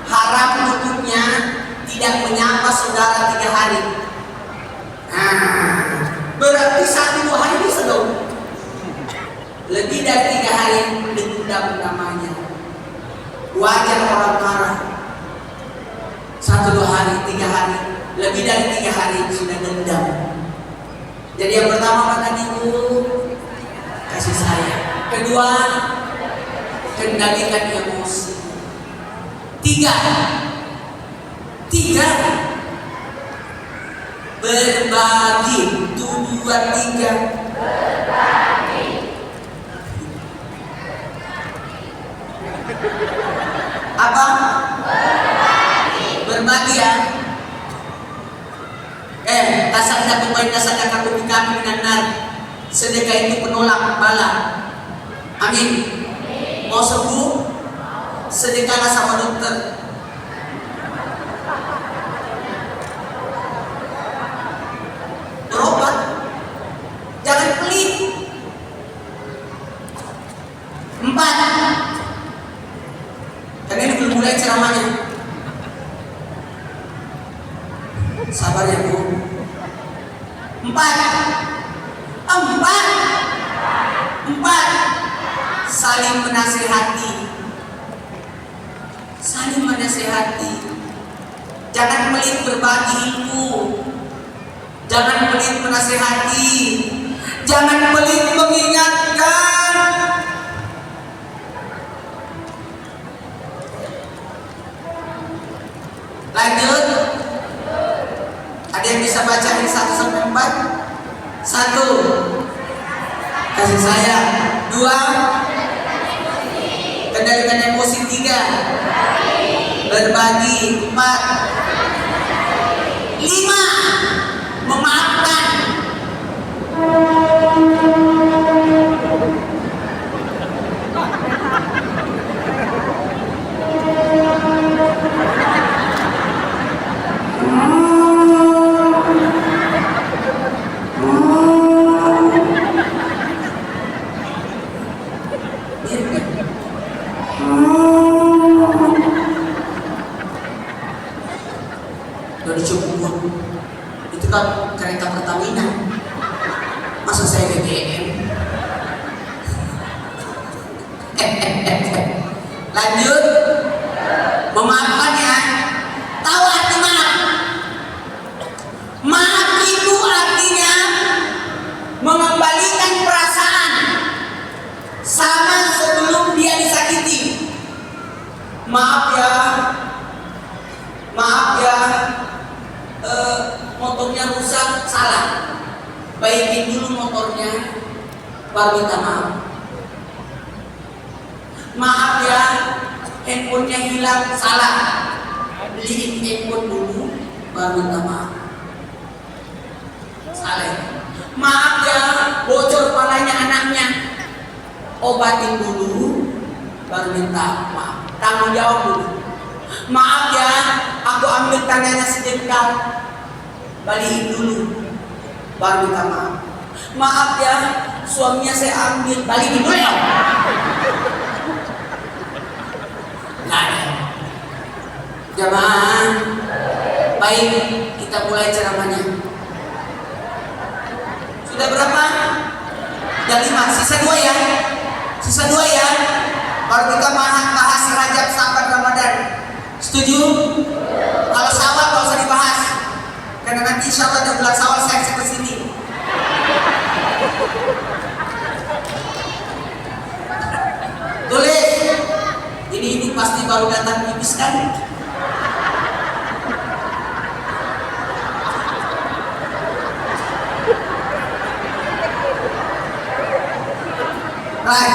Speaker 2: haram duduknya tidak menyapa saudara 3 hari. Berarti 1-2 hari bisa dong. Lebih dari 3 hari dendam namanya. Wajar orang marah. 1-2 hari, 3 hari, lebih dari 3 hari sudah dendam. Jadi yang pertama apa tadi Bu? Kasih sayang. Kedua, kendalikan emosi. 3, berbagi. 2, 3. Apa? Berbagi ya. Tasadaq wa tasaddaqa bi kami minan. Sedekah itu penolak bala. Amin. Mau sembuh? Sedekahlah sama dokter. Berobat. Jangan pelit. 4. Karena ini belum mulai ceramahnya. Sabar ya Bu. 4. Saling menasihati. Jangan pelit berbagi ilmu. Jangan pelit menasihati. Jangan pelit mengingatkan. Lanjut. Ada yang bisa bacain 1 sampai 4? 1, kasih sayang. 2, kendalikan emosi. 3, berbagi. 4, 5, memaafkan. Udah dicoba. Itu kan kereta Pertamina. Masa saya BBM? Lanjut. Memaafkan ya. Tahu arti maaf? Maaf itu artinya mengembalikan perasaan sama sebelum dia disakiti. Maaf ya, motornya rusak, salah. Baikin dulu motornya, baru minta maaf. Maaf ya, handphonenya hilang, salah. Beliin handphone dulu, baru minta maaf. Salah. Maaf ya, bocor palanya anaknya, obatin dulu, baru minta maaf. Tanggung jawab dulu. Maaf ya, aku ambil tangannya sedekah, balikin dulu, baru minta maaf. Maaf ya, suaminya saya ambil, balikin dulu ya. Nggak ada. Jamaah, baik, kita mulai ceramahnya. Sudah berapa? Sudah 5, sisa 2 ya. Sisa 2 ya. Baru kita bahas Rajab, Sabar, Ramadan. Setuju? Kalau Syawal nggak usah dibahas, karena nanti insya Allah ada bulan Syawal saya ke sini. Tulis. Ini pasti baru datang pipis kan? Right.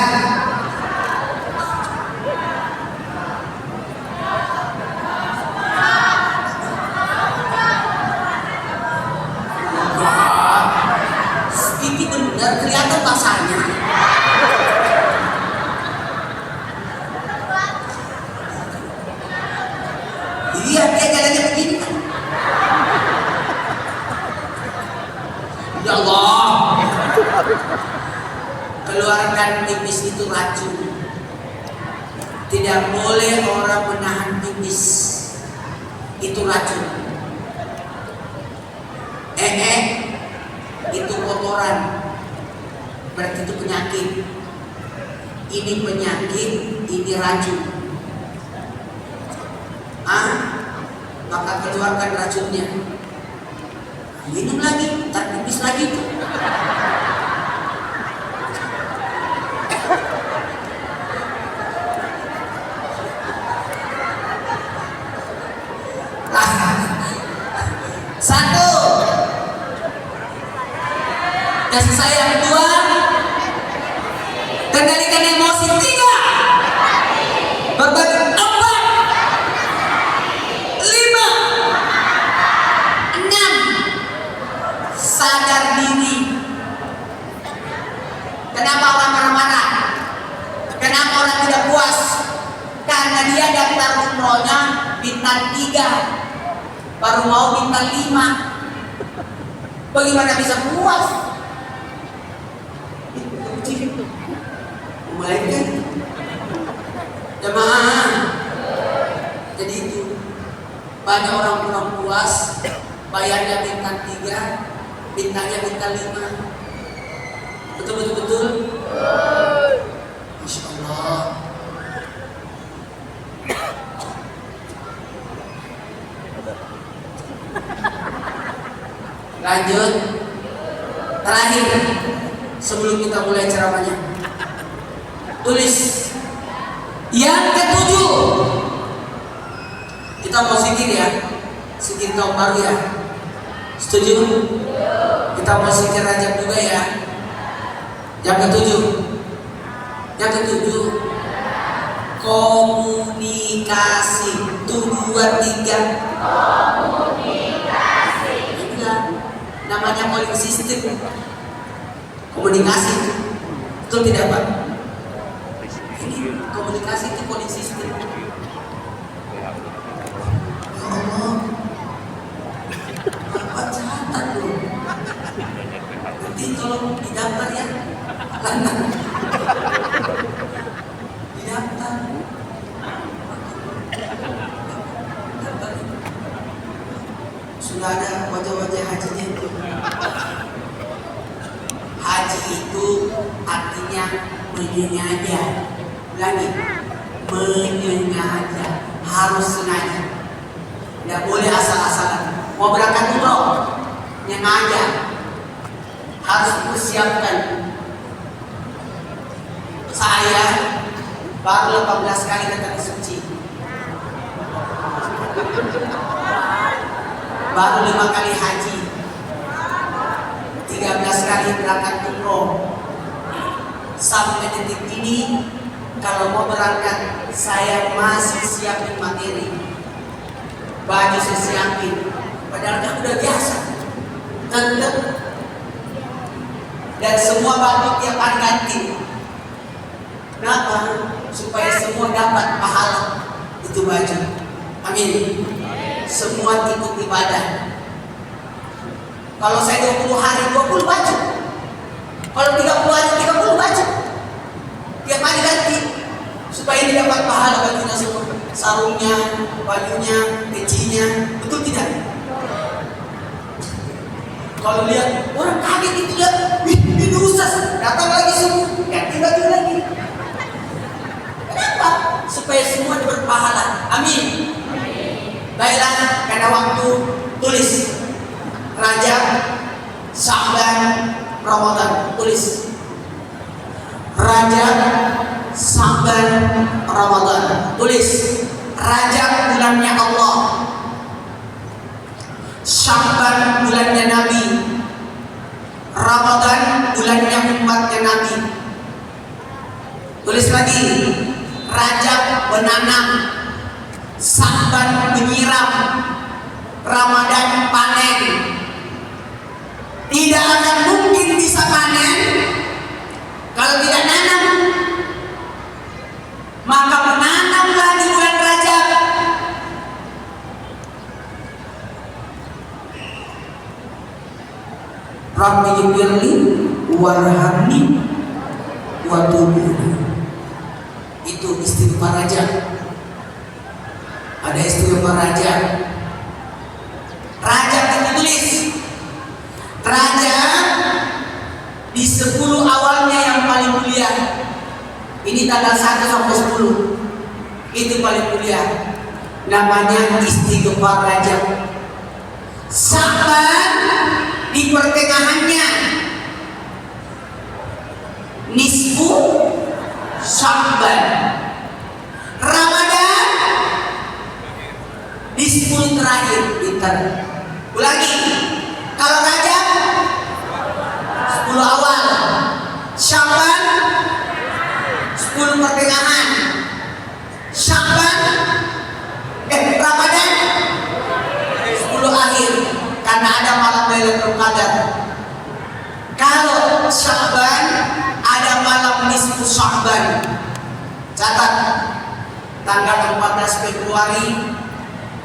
Speaker 2: Ini benar kelihatan basahnya. Iya, dia jalannya begini kan. Ya Allah, keluarkan pipis itu racun. Tidak boleh orang menahan pipis, itu racun. Itu kotoran, berarti itu penyakit. Ini penyakit, ini racun. Maka keluarkan racunnya. Minum lagi, tak pipis lagi tuh. Satu. Kasih saya yang kedua, kendalikan emosi. 3, berbagi 4, 5, 6, sadar diri. Kenapa orang marah-marah? Kenapa orang tidak puas? Karena dia daftar umrohnya bintang 3, baru mau bintang 5. Bagaimana bisa puas? Melainkan jemaah. Jadi itu banyak orang kurang puas, bayarnya bintang 3, bintangnya bintang 5. Betul. Masya Allah. Lanjut. Terakhir sebelum kita mulai ceramahnya, tulis yang ke-7. Kita mau zikir ya, zikir tahun baru ya. Setuju? Kita mau zikir Rajab juga ya. Yang ke-7, komunikasi. 1, 2, 3. Komunikasi. Inilah namanya calling system. Komunikasi, betul tidak Pak? Ini komunikasi itu calling system. Ya Allah, Bapak catat loh. Nanti tolong didaftar ya, karena didaftar. Sudah ada wajah-wajah hajinya itu. Haji itu artinya menyengaja. Ulangi, menyengaja, harus sengaja. Tidak boleh asal-asalan. Mau berangkat umroh, nyengaja, harus dipersiapkan. Saya baru 18 kali ke tanah suci, baru 5 kali haji, 13 kali berangkat umroh. Sampai detik ini kalau mau berangkat saya masih siapin materi, baju saya siapin, padahal kan udah biasa tetap, dan semua baju tiap hari ganti. Kenapa? Supaya semua dapat pahala itu baju. Amin. Semua ikut ibadah. Kalau saya 20 hari 20 baju, kalau 30 hari bajunya, pecinya, betul tidak? Kalau lihat orang kaget itu lihat, wih ini ustaz, datang lagi semua, ganti baju lagi. Kenapa? Supaya semua berpahala. Amin. Baiklah, pada waktu tulis Rajab, Sya'ban, Ramadan, tulis Rajab, Sya'ban, Ramadan, tulis Rajab bulannya Allah, Sya'ban bulannya Nabi, Ramadan bulannya umatnya Nabi. Tulis lagi, Rajab menanam, Sya'ban menyiram, Ramadan panen. Tidak akan mungkin bisa panen kalau tidak nanam. Maka menanamlah di bulan Rajab. Rabbi ghfirli warhamni wa tubni. Itu istighfar Rajab. Ada istighfar Rajab. Rajab ditulis. Rajab di 10 awalnya yang paling mulia. Ini tanggal 1 sampai 10. Itu paling mulia. Namanya istighfar Rajab. Sya'ban di pertengahannya. Nisfu Sya'ban. Ramadan di 10 terakhir. Pintar. Ulangi. Kalau Rajab 10 awal, Sya'ban 10 pertengahan, Sya'ban Ramadan 10 akhir, karena ada malam Lailatul Qadar. Kalau Sya'ban ada malam nisfu Sya'ban. Catat, tanggal 14 Februari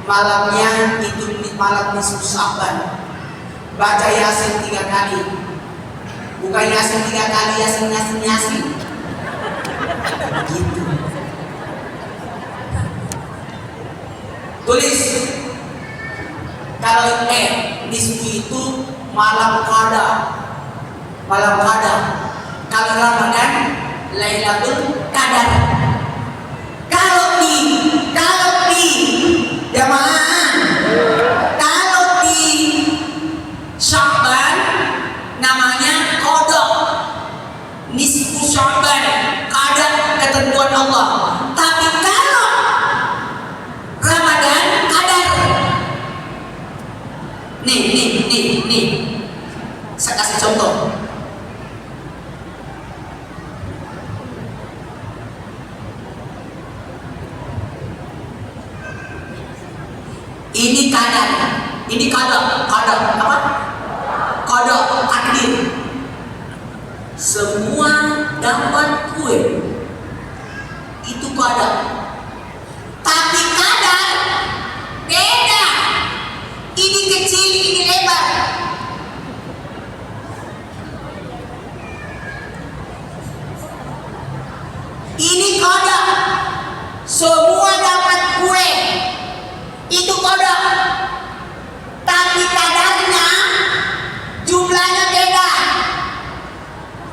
Speaker 2: malamnya itu malam nisfu Sya'ban. Baca Yasin 3 kali. Bukan Yasin 3 kali, Yasin. Gitu. Tulis. Kalau nisfu itu malam qada. Malam qada. Kalau Ramadan Lailatul Qadar. Kalau di jamaah, kalau di Sya'ban namanya qada, nisfu Sya'ban, qada ketentuan Allah. Tapi kalau Ramadan qadar. Nih. Saya kasih contoh. Ini kadar apa? Qada takdir. Semua dapat kue. Itu qada. Tapi kadar beda. Ini kecil, ini lebar. Ini qada. Semua dapat kue. Itu qada. Tapi kadarnya jumlahnya beda.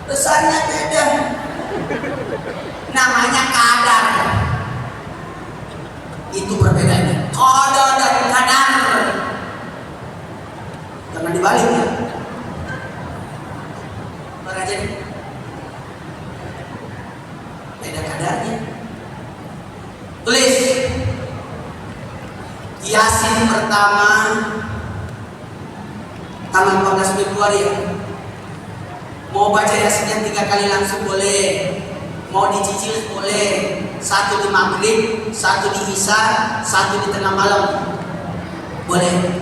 Speaker 2: Besarnya beda. Namanya kadar. Itu perbedaannya. Qada dan kadar. Jangan dibalik ya. Beraja nih. Beda kadarnya. Tulis. Yasin pertama tanggal 14 Februari ya. Mau baca Yasinnya 3 kali langsung boleh. Mau dicicil boleh. 1 di maghrib, 1 di isya, 1 di tengah malam. Boleh.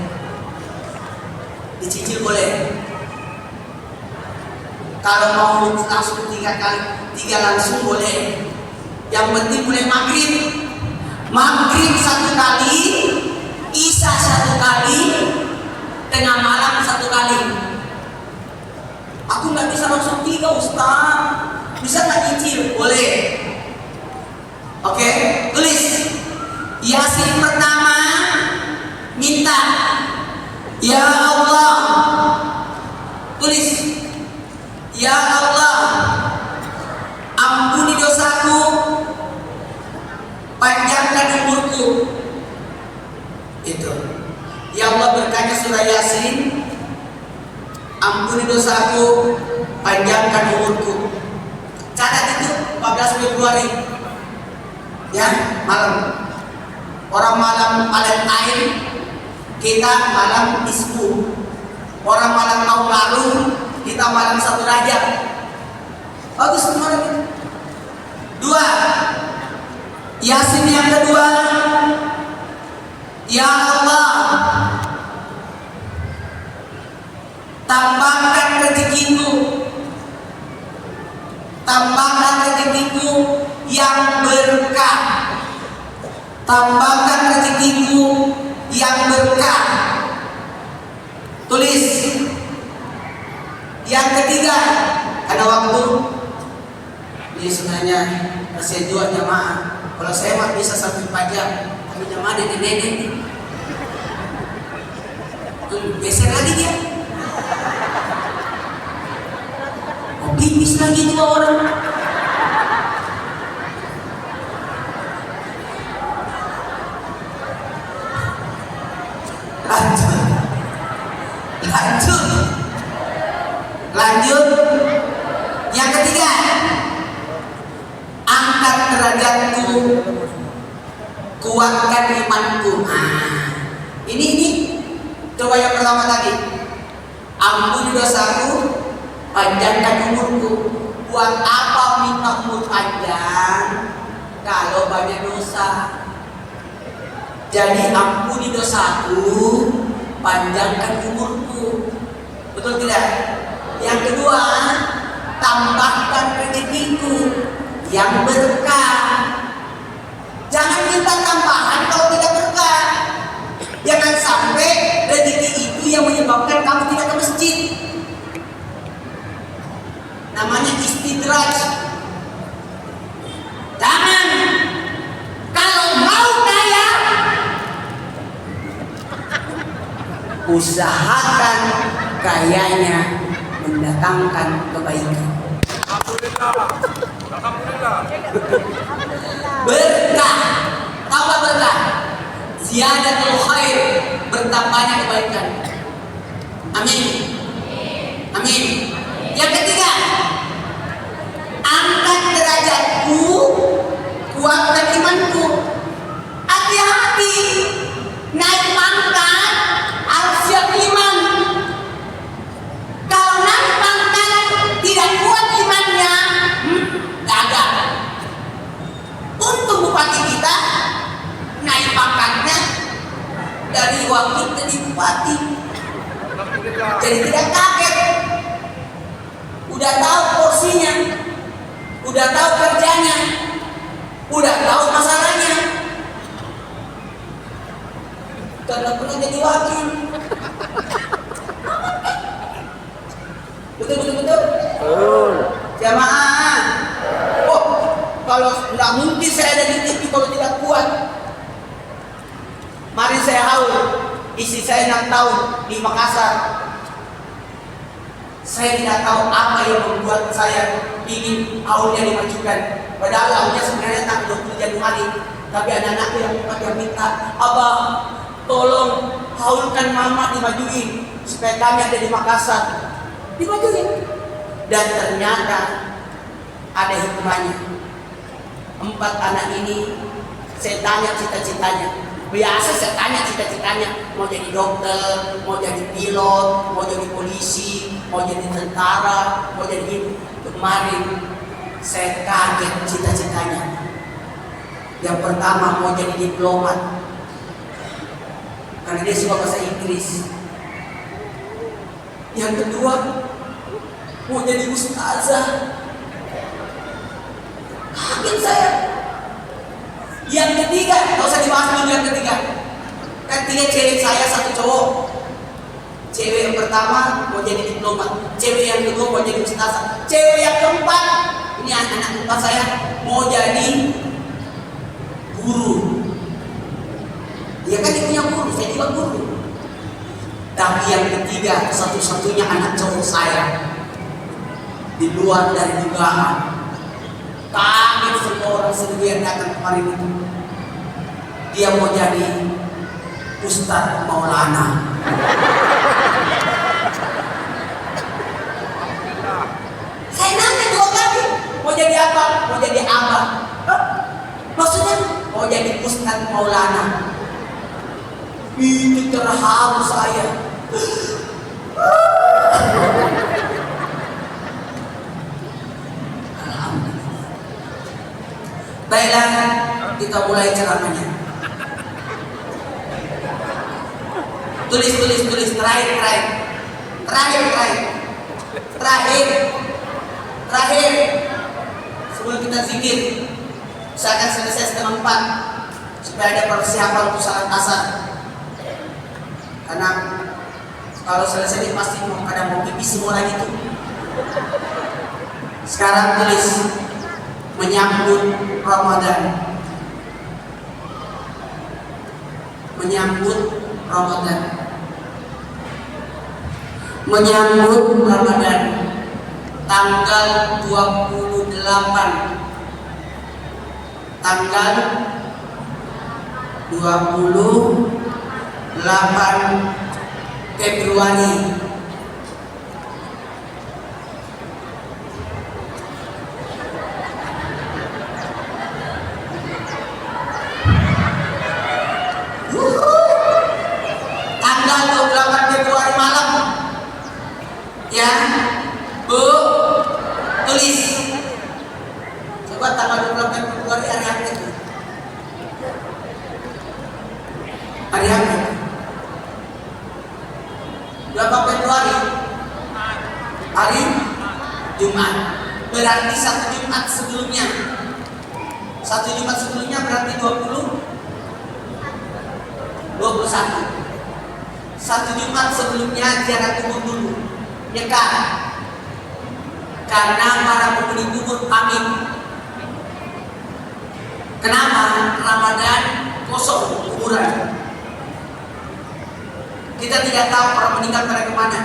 Speaker 2: Dicicil boleh. Kalau mau langsung 3 langsung boleh. Yang penting mulai maghrib. Maghrib 1 kali, isya 1 kali, tengah malam 1 kali. Aku nggak bisa langsung 3 Ustaz. Bisa nggak cicil? Boleh. Oke, tulis. Yasin pertama minta, ya Allah, tulis, ya Allah, ampuni dosaku, panjangkan umurku. Itu. Ya Allah, berkahnya surah Yasin, ampuni dosaku, panjangkan umurku. Catat itu 14 Februari. Ya, malam. Orang malam Valentine, kita malam Isbu. Orang malam tahun lalu, kita malam 1 Rajab. Bagus semua itu. 2. Yasin yang kedua, ya Allah, tambahkan rezekiku, tambahkan rezekiku yang berkah, tambahkan rezekiku yang berkah. Tulis. Yang ketiga, ada waktu. Ini sebenarnya saya jual jamaah. Kalau saya mah bisa sampai 4 jam, tapi jamaah nenek-nenek. Geser lagi dia. Oh, pipis lagi dua orang. Lanjut. Yang ketiga, angkat derajatku, kuatkan imanku. Ini coba yang pertama tadi, ampuni dosaku, panjangkan umurku. Buat apa minta umur panjang kalau banyak dosa? Jadi ampuni dosaku, panjangkan umurku. Betul tidak? Yang kedua, tambahkan rezekiku yang berkah. Jangan minta tambahan kalau tidak berkah. Jangan sampai rezeki itu yang menyebabkan kamu tidak ke masjid. Namanya istidraj. Jangan. Kalau mau kaya, usahakan kayanya mendatangkan kebaikan.
Speaker 3: Alhamdulillah.
Speaker 2: Berkah. Tahu apa berkah? Ziyadatul khair, bertambahnya kebaikan. Amin. Amin. Yang ketiga, angkat derajatku, kuatkan imanku. Hati-hati, naik pangkat harus siap iman. Kalau naik pangkat tidak kuat imannya, gagal. Untuk bupati kita naik pangkatnya dari wakil jadi bupati, jadi tidak kaget. Udah tahu porsinya, udah tahu kerjanya, udah tahu masalahnya. Karena pernah jadi wakil. Betul. Jamaah. Oh, kalau nggak mungkin saya ada di TV kalau tidak kuat. Mari saya haul. Istri saya 6 tahun di Makassar. Saya tidak tahu apa yang membuat saya ingin haulnya dimajukan. Padahal haulnya sebenarnya tanggal 20 Januari. Tapi anak-anakku yang minta, Abah, tolong haulkan mama dimajuin supaya kami ada di Makassar. Dimajuin. Dan ternyata ada hikmahnya. 4 anak ini saya tanya cita-citanya. Biasa saya tanya cita-citanya, mau jadi dokter, mau jadi pilot, mau jadi polisi, mau jadi tentara, mau jadi ini. Kemarin saya kaget cita-citanya. Yang pertama mau jadi diplomat, karena dia suka bahasa Inggris. Yang kedua mau jadi ustazah. Kaget saya. Yang ketiga, nggak usah dibahas dulu yang ketiga. Kan 3 cewek saya, 1 cowok. Cewek yang pertama mau jadi diplomat, cewek yang kedua mau jadi ustazah, cewek yang keempat, ini anak keempat saya, mau jadi guru. Dia kan dia punya guru, saya juga guru. Tapi yang ketiga, satu-satunya anak cowok saya, di luar dari dugaan. Kaget semua orang sendirian datang kemarin itu. Dia mau jadi Ustadz Maulana. Saya nanya 2 kali, mau jadi apa? Mau jadi apa? Maksudnya mau jadi Ustadz Maulana. Itu terharu saya. Baiklah, kita mulai ceramahnya. Tulis, terakhir. Sebelum kita zikir, saya akan selesai setengah 4 supaya ada persiapan untuk salat asar. Karena kalau selesai ini pasti mau pipis semua lagi tuh. Sekarang tulis menyambut Ramadan. Menyambut Ramadan tanggal 28 Februari. Tanggal 28 Februari malam. Ya, Bu, tulis. Coba tanggal 28 Februari hari apa itu? Hari apa? 28 Februari hari Jumat. Berarti satu Jumat sebelumnya berarti 21. Satu Jumat sebelumnya ziarah kubur dulu, ya kan? Karena para penghuni kubur pamit. Kenapa? Ramadan kosong kuburan. Kita tidak tahu para meninggal pada kemana.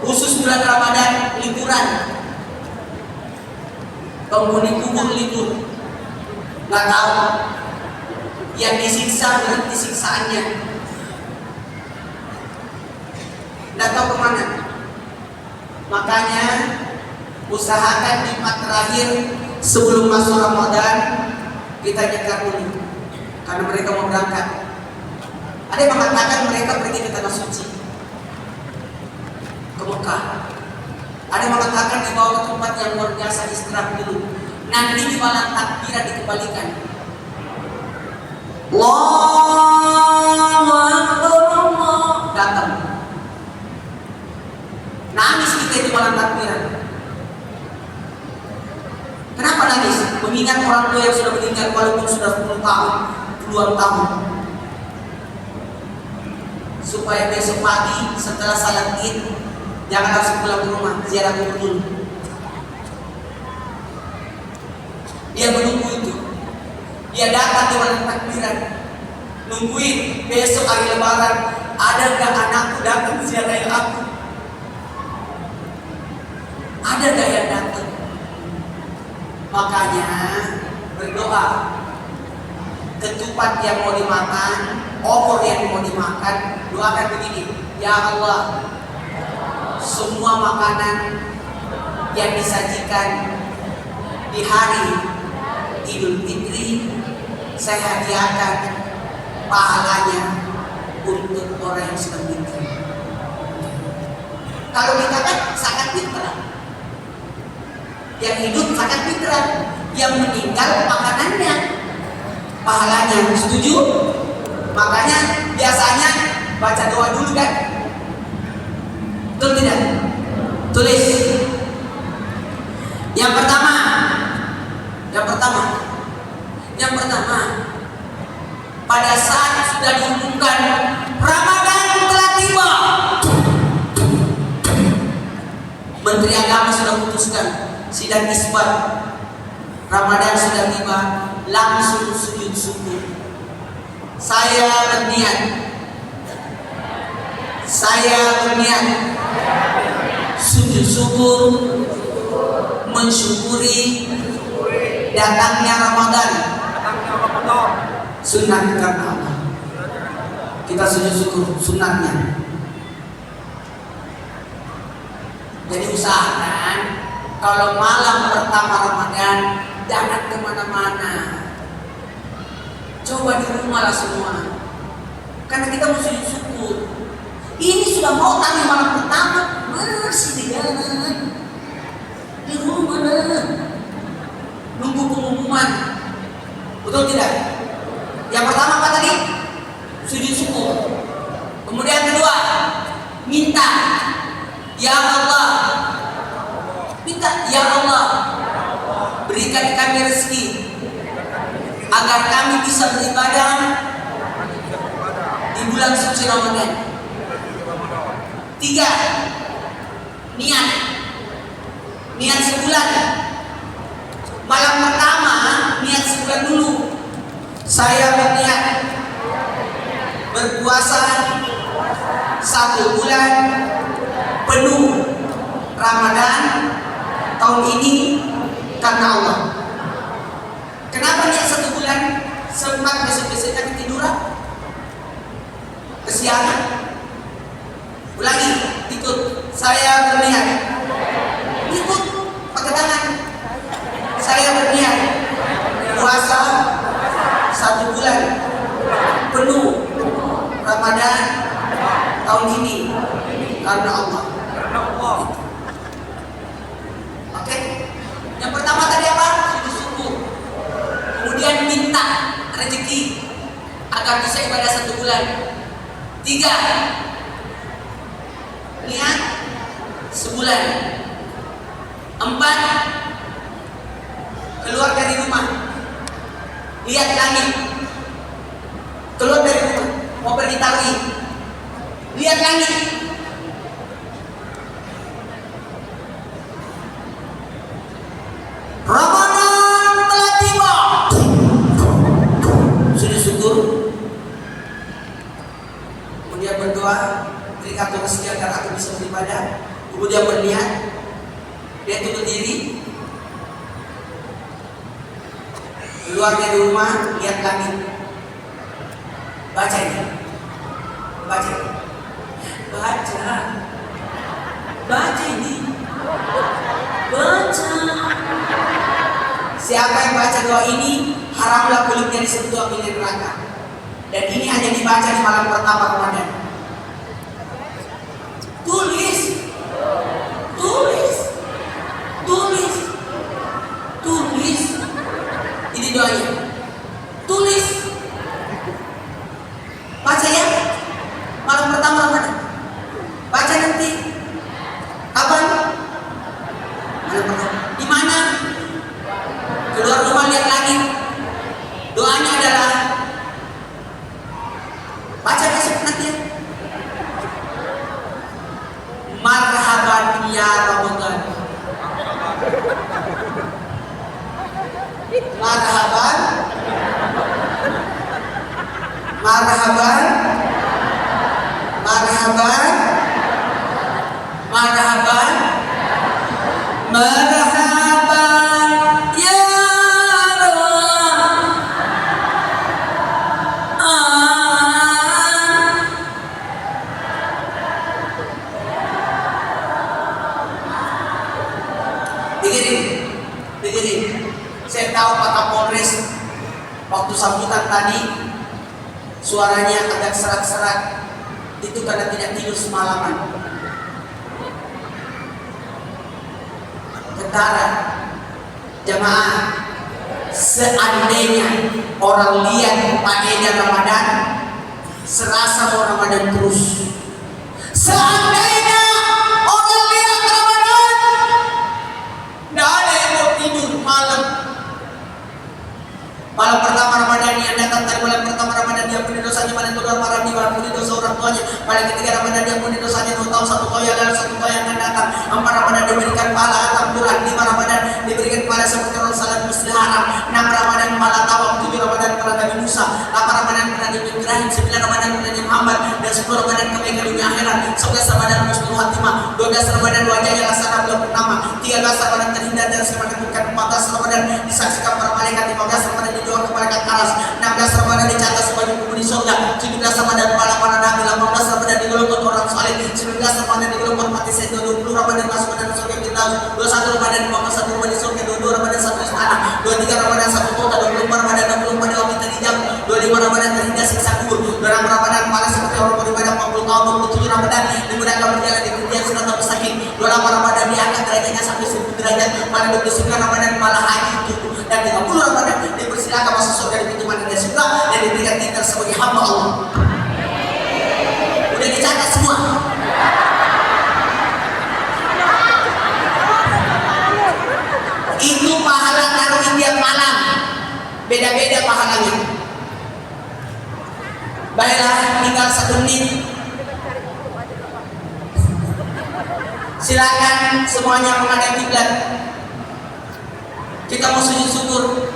Speaker 2: Khusus bulan Ramadan liburan. Penghuni kubur libur. Nggak tahu. Yang disiksa berhenti siksaannya. Nggak tahu kemana. Makanya usahakan Jumat terakhir sebelum masuk Ramadan kita nyegar dulu. Karena mereka mau berangkat. Ada yang mengatakan mereka pergi ke tanah suci, ke Mekah. Ada yang mengatakan dibawa ke tempat yang luar biasa istirahat dulu. Nanti di malam takbiran dikembalikan. Allah datang. Nangis kita di malam takbiran. Kenapa nangis? Mengingat orang tua yang sudah meninggal walaupun sudah 10 tahun, puluhan tahun. Supaya besok pagi setelah salat Id jangan langsung pulang ke rumah, ziarah kubur dulu. Dia menunggu itu. Dia datang di malam takbiran, nungguin besok hari Lebaran ada nggak anakku datang ziarah aku, ada nggak yang datang. Makanya berdoa, ketupat yang mau dimakan, opor yang mau dimakan, doakan begini, ya Allah, semua makanan yang disajikan di hari Idul Fitri saya hadiahkan pahalanya untuk orang yang sedang meninggal. Kalau kita kan zakat fitrah, yang hidup zakat fitrah, yang meninggal makanannya, pahalanya. Setuju? Makanya biasanya baca doa dulu kan? Betul tidak? Tulis. Yang pertama, pada saat sudah diumumkan Ramadan telah tiba, Menteri Agama sudah putuskan sidang isbat, Ramadan sudah tiba, langsung sujud syukur. Saya berniat Saya berniat sujud syukur mensyukuri datangnya Ramadan, sunat karena Allah. Kita sujud syukur sunatnya. Jadi usahakan kalau malam pertama Ramadan jangan kemana-mana, coba di rumah lah semua, karena kita mau sujud syukur. Ini sudah mau tanya malam pertama masih di jalan, di rumah lah, nunggu pengumuman, betul tidak? Yang pertama apa tadi? Sujud syukur. Kemudian kedua, minta, ya Allah, minta, ya Allah, berikan kami rezeki agar kami bisa beribadah di bulan suci Ramadan. 3, niat sebulan. Malam pertama niat sebulan dulu. Saya berniat berpuasa 1 bulan penuh Ramadan tahun ini karena Allah. Kenapa niat 1 bulan? Sempat besok-besoknya ketiduran, kesiangan. Ulangi, ikut. Saya berniat. Ikut, pakai tangan. Saya berniat puasa 1 bulan penuh Ramadan tahun ini karena Allah. Oke. Yang pertama tadi apa? Sujud syukur. Kemudian minta rezeki agar bisa ibadah 1 bulan. 3, niat sebulan. 4, keluar dari rumah, lihat langit. Keluar dari rumah, mau pergi tarawih, lihat langit. Ramadan telah tiba. Sujud syukur. Kemudian berdoa, berikan rezeki agar aku bisa beribadah. Kemudian berniat, dia itu berdiri, keluar dari rumah, lihat langit, baca ini, baca ini, baca. Siapa yang baca doa ini, haramlah kulitnya disentuh api neraka. Dan ini hanya dibaca di malam pertama Ramadan. Tulis. Ini doanya. Tulis. Baca ya. Malam pertama Ramadan. Baca nanti. Kapan? Malam pertama. Di mana? Keluar rumah lihat langit. Doanya adalah baca besok nanti ya. Marhaban ya Ramadan. Marhaban. Marhaban. Marhaban. Marhaban. Marhaban ya Ramadan. Dengerin. Saya tahu Pak Kapolres waktu sambutan tadi suaranya agak serak-serak. Itu karena tidak tidur semalaman. Ketara jamaah, seandainya orang lihat faedah Ramadan, serasa mau Ramadan terus. Seandainya orang lihat Ramadan, tidak ada yang mau tidur malam. Malam pertama Ramadan yang datang dari malam pertama Ramadan dia punya dosanya, malam kedua Ramadan dia punya dosa orang tuanya, malam ketiga Ramadan dia punya dosanya 2 tahun 1 toya dan 1 toya yang akan datang. 4 Ramadan diberikan pahala atam bulan, 5 Ramadan diberikan pahala seperti orang salat Masjidil Haram, 6 Ramadan pahala tawaf, 7 Ramadan pahala Nabi Musa, 8 Ramadan pahala Nabi Ibrahim, 9 Ramadan pahala Nabi Muhammad, dan 10 10 Ramadan kebaikan dunia akhirat, 11 Ramadan husnul khatimah, 12 Ramadan wajahnya laksana bulan purnama, 13 Ramadan terhindar dari segala keburukan, 14 Ramadan disaksikan para malaikat, 15 Ramadan didoakan malaikat aras, 16 Ramadan dicatat sebagai penghuni surga, 17 Ramadan para nabi, 18 Ramadan digolongkan orang saleh, 19 Ramadan digolongkan mati syahid, 20 Ramadan masuk ke dalam surga Firdaus, 21 Ramadan dimakan 1 rumah di surga, 22 Ramadan 1 istana, 23 Ramadan 1 kota, 24 Ramadan 24 dewa kita dijam, 25 Ramadan terhindar siksa kubur, 26 Ramadan pahala seperti orang beribadah 40 tahun, 27 Ramadan dimudahkan berjalan di dunia surat mustaqim, 28 Ramadan diangkat derajatnya sampai 1000 derajat, pada 29 Ramadan malah haji itu, dan 30 Ramadan dipersilakan masuk surga di pintu mana surga dan diberikan titel sebagai hamba Allah. Udah dicatat semua. Itu pahala taruh tiap malam, beda-beda pahalanya. Baiklah, tinggal 1 menit. Silakan semuanya menghadap kiblat. Kita mau sujud syukur.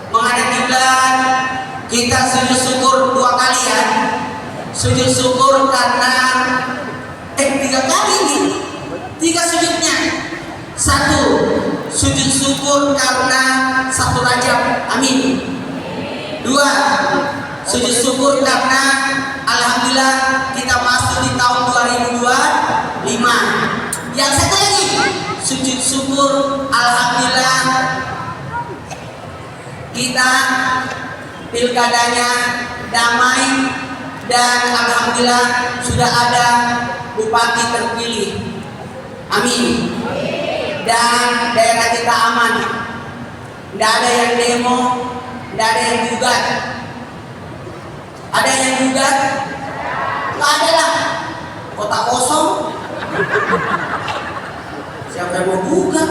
Speaker 2: Menghadap kiblat, kita sujud syukur 2 kali ya. Sujud syukur karena 3 kali nih. 3 sujudnya. 1, sujud syukur karena 1 Rajab. Amin. 2, sujud syukur karena alhamdulillah kita masuk di tahun 2025. Yang satu lagi, sujud syukur alhamdulillah kita pilkadanya damai dan alhamdulillah sudah ada bupati terpilih. Amin. Dan daerah kita aman. Tidak ada yang demo, tidak ada yang gugat. Ada yang gugat? Nggak ada lah. Kota kosong. Siapa yang mau gugat?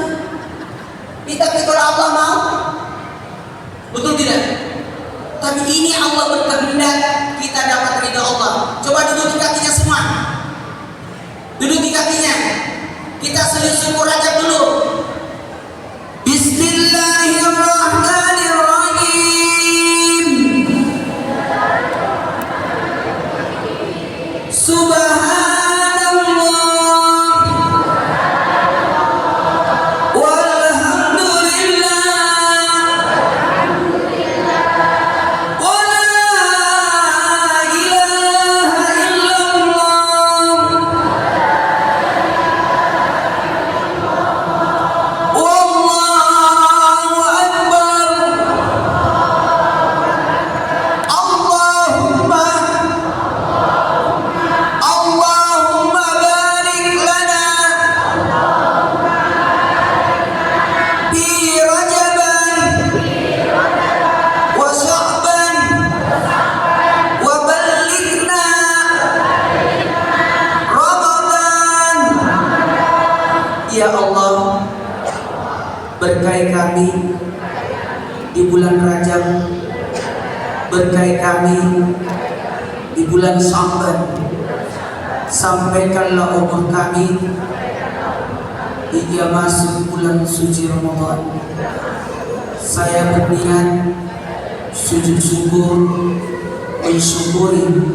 Speaker 2: Tapi kalau Allah mau, betul tidak? Tapi ini Allah berkehendak kita dapat ridha Allah. Coba duduk di kakinya semua. Duduk di kakinya. Kita sujud syukur aja dulu. Bismillahirrahmanirrahim. Subhanallah walhamdulillah wa la ilaha illallah wallahu akbar. Allahumma barik lana fi Rajaban wa Sya'ban wa ballighna Ramadan. Ya Allah, berkahi kami di bulan Rajab, berkahi kami di bulan Sya'ban, sampaikanlah umur kami hingga masuk bulan suci Ramadan. Saya berniat sujud syukur mensyukuri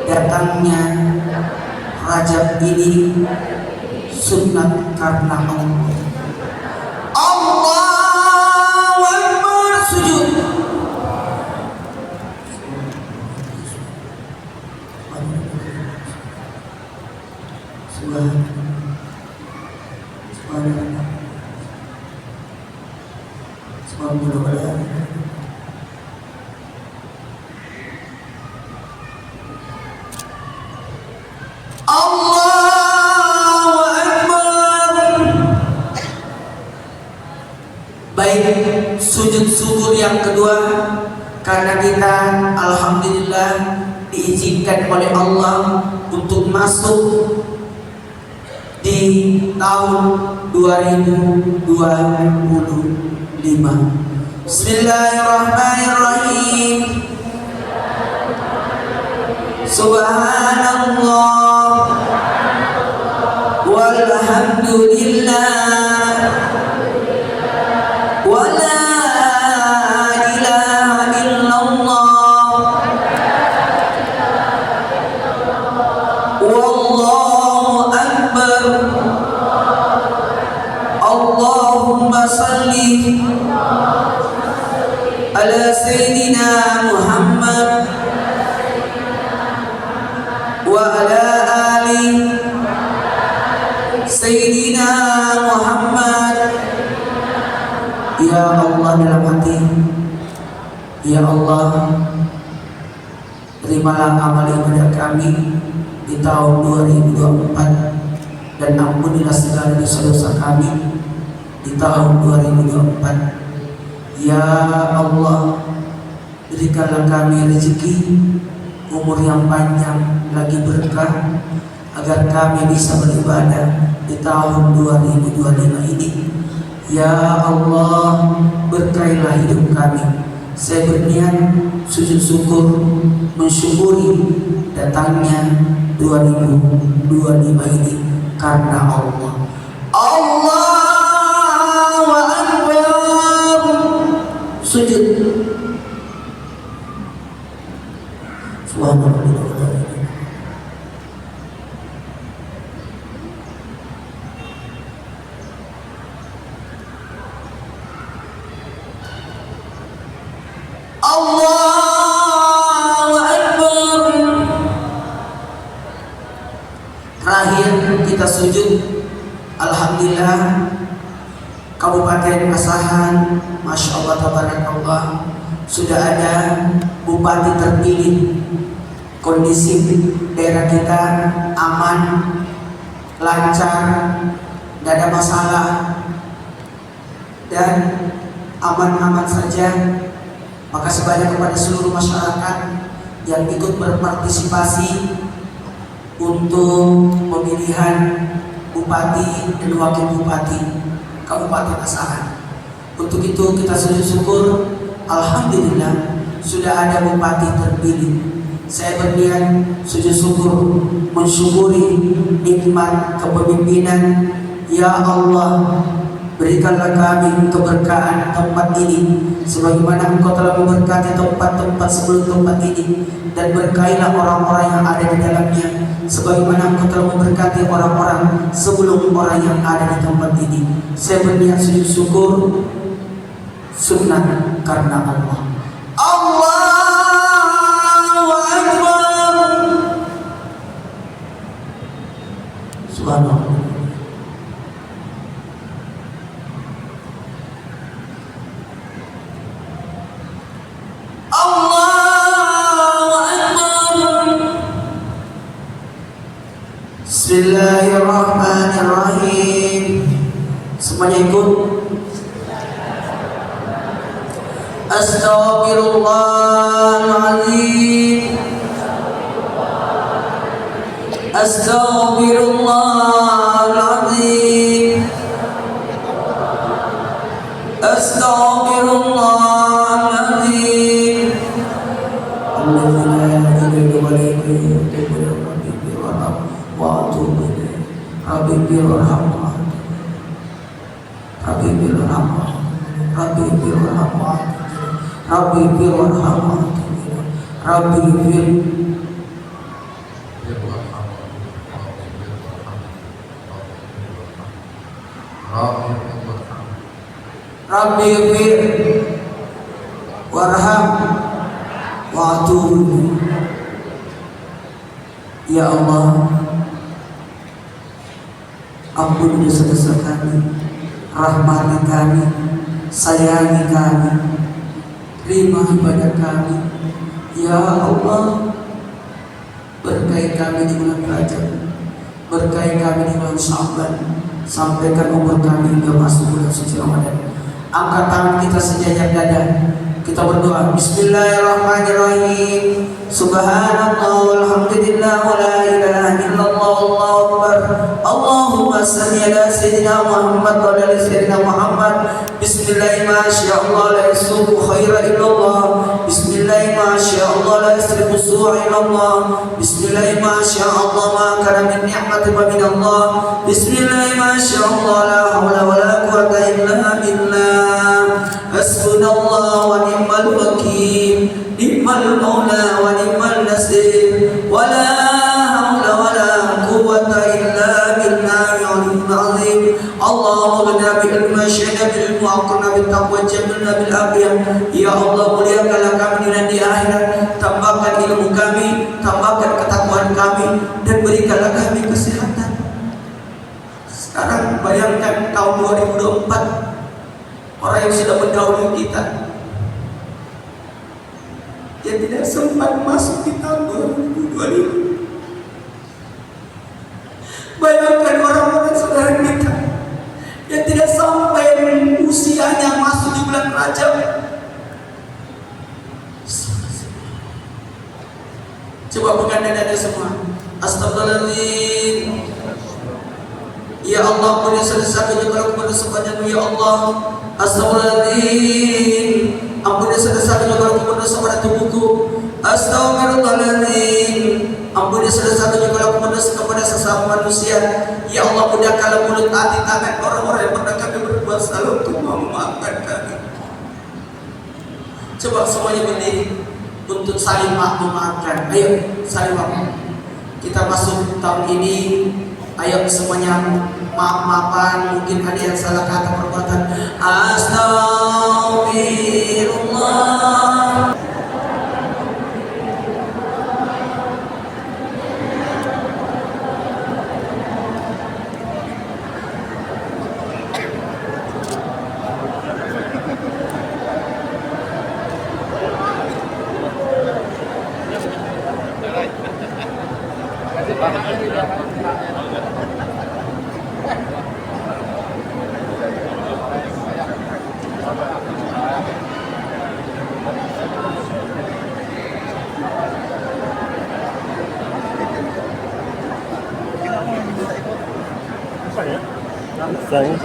Speaker 2: datangnya Rajab ini sunat karena Allah. Allahu Akbar, sujud. Allahu Akbar. Baik, sujud syukur yang kedua karena kita alhamdulillah diizinkan oleh Allah untuk masuk di tahun 2025. Bismillahirrahmanirrahim. Subhanallah walhamdulillah wa la ilaha illallah سيدنا محمد وعلى آل سيدنا محمد. Ya Allah dalam hati, ya Allah, terimalah amal ibadah kami di tahun 2024 dan ampunilah segala dosa-dosa kami di tahun 2024. Ya Allah, berikanlah kami rezeki, umur yang panjang, lagi berkah, agar kami bisa beribadah di tahun 2025 ini. Ya Allah, berkailah hidup kami. Saya berniat sujud syukur mensyukuri datangnya 2025 ini karena Allah. Allahu Akbar. Sujud. Subhanallah. Allahu Akbar. Terakhir kita sujud. Alhamdulillah, Kabupaten Asahan, Masya Allah tabarakallah, sudah ada bupati terpilih. Kondisi daerah kita aman, lancar, tidak ada masalah, dan aman-aman saja. Maka sebanyak kepada seluruh masyarakat yang ikut berpartisipasi untuk pemilihan bupati dan wakil bupati Kabupaten Asahan. Untuk itu kita sujud syukur, alhamdulillah sudah ada bupati terpilih. Saya berniat sujud syukur mensyukuri nikmat kepemimpinan. Ya Allah, berikanlah kami keberkahan tempat ini sebagaimana Engkau telah memberkati tempat-tempat sebelum tempat ini, dan berkailah orang-orang yang ada di dalamnya sebagaimana Engkau telah memberkati orang-orang sebelum orang yang ada di tempat ini. Saya berniat sujud syukur sunnah karena Allah. Allahu Akbar. Subhanallah. Bismillahirrahmanirrahim. Semuanya ikut. Astaghfirullahaladzim. Astaghfirullahaladzim. Astaghfirullahaladzim. Rabbi irhamna, Rabbi irhamna, Rabbi irhamna, Rabbi irhamna, Rabbi Rabbi warham wa'atubu. Ya Allah, ampuni dosa-dosa kami, rahmati kami, sayangi kami, terima ibadah kami. Ya Allah, berkahi kami di bulan Rajab, berkahi kami di bulan Sya'ban, sampaikan umur kami hingga masuk bulan suci Ramadan. Angkat tangan kita sejajar dada, kita berdoa. Bismillahirrahmanirrahim. Subhanallah walhamdulillah wa la ilaha illallah wallahu akbar. Allahumma salli ala sayyidina Muhammad wa ala sayyidina Muhammad. Bismillah ma syaa Allah la yasubu khaira illallah. Bismillah ma syaa Allah la yasrifu su'a illallah. Bismillah ma syaa Allah ma kana min ni'mati wa min Allah. Bismillah ma syaa Allah la hawla wa la quwwata illa billah. Hasbunallah wa ni'mal wakil, ni'mal maula wa ni'mal nasir, wa la hawla wa la quwwata illa billahil aliyyil azim. Allahumma ghfir bil masyayikh bil mu'aqqina bil taqwa jamilna bil afiyah. Ya Allah, muliakanlah kami di akhirat, tambahkan ilmu kami, tambahkan ketakwaan kami, dan berikanlah kami kesehatan. Sekarang bayangkan tahun 2024, orang yang sudah mendahului kita, yang tidak sempat masuk di tahun 2025. Bayangkan orang-orang saudara kita yang tidak sampai usianya masuk di bulan Rajab. Coba bukan dada semua. Astagfirullahaladzim. Ya Allah, ampuni segala kalau kepada sepanjang. Ya Allah, astagfirullahaladzim. Ampuni segala kalau kepada sepanjang tubuhku. Astagfirullahaladzim. Ampuni segala kalau kepada sesama manusia. Ya Allah, mudahkanlah mulut, hati, tangan orang-orang yang pernah kami berbuat salah untuk memaafkan kami. Coba semuanya berdiri untuk saling memaafkan. Ayo saling maafkan. Kita masuk tahun ini, ayo semuanya maaf-maafan. Mungkin ada yang salah kata perbuatan. Astagfirullah.
Speaker 1: Saya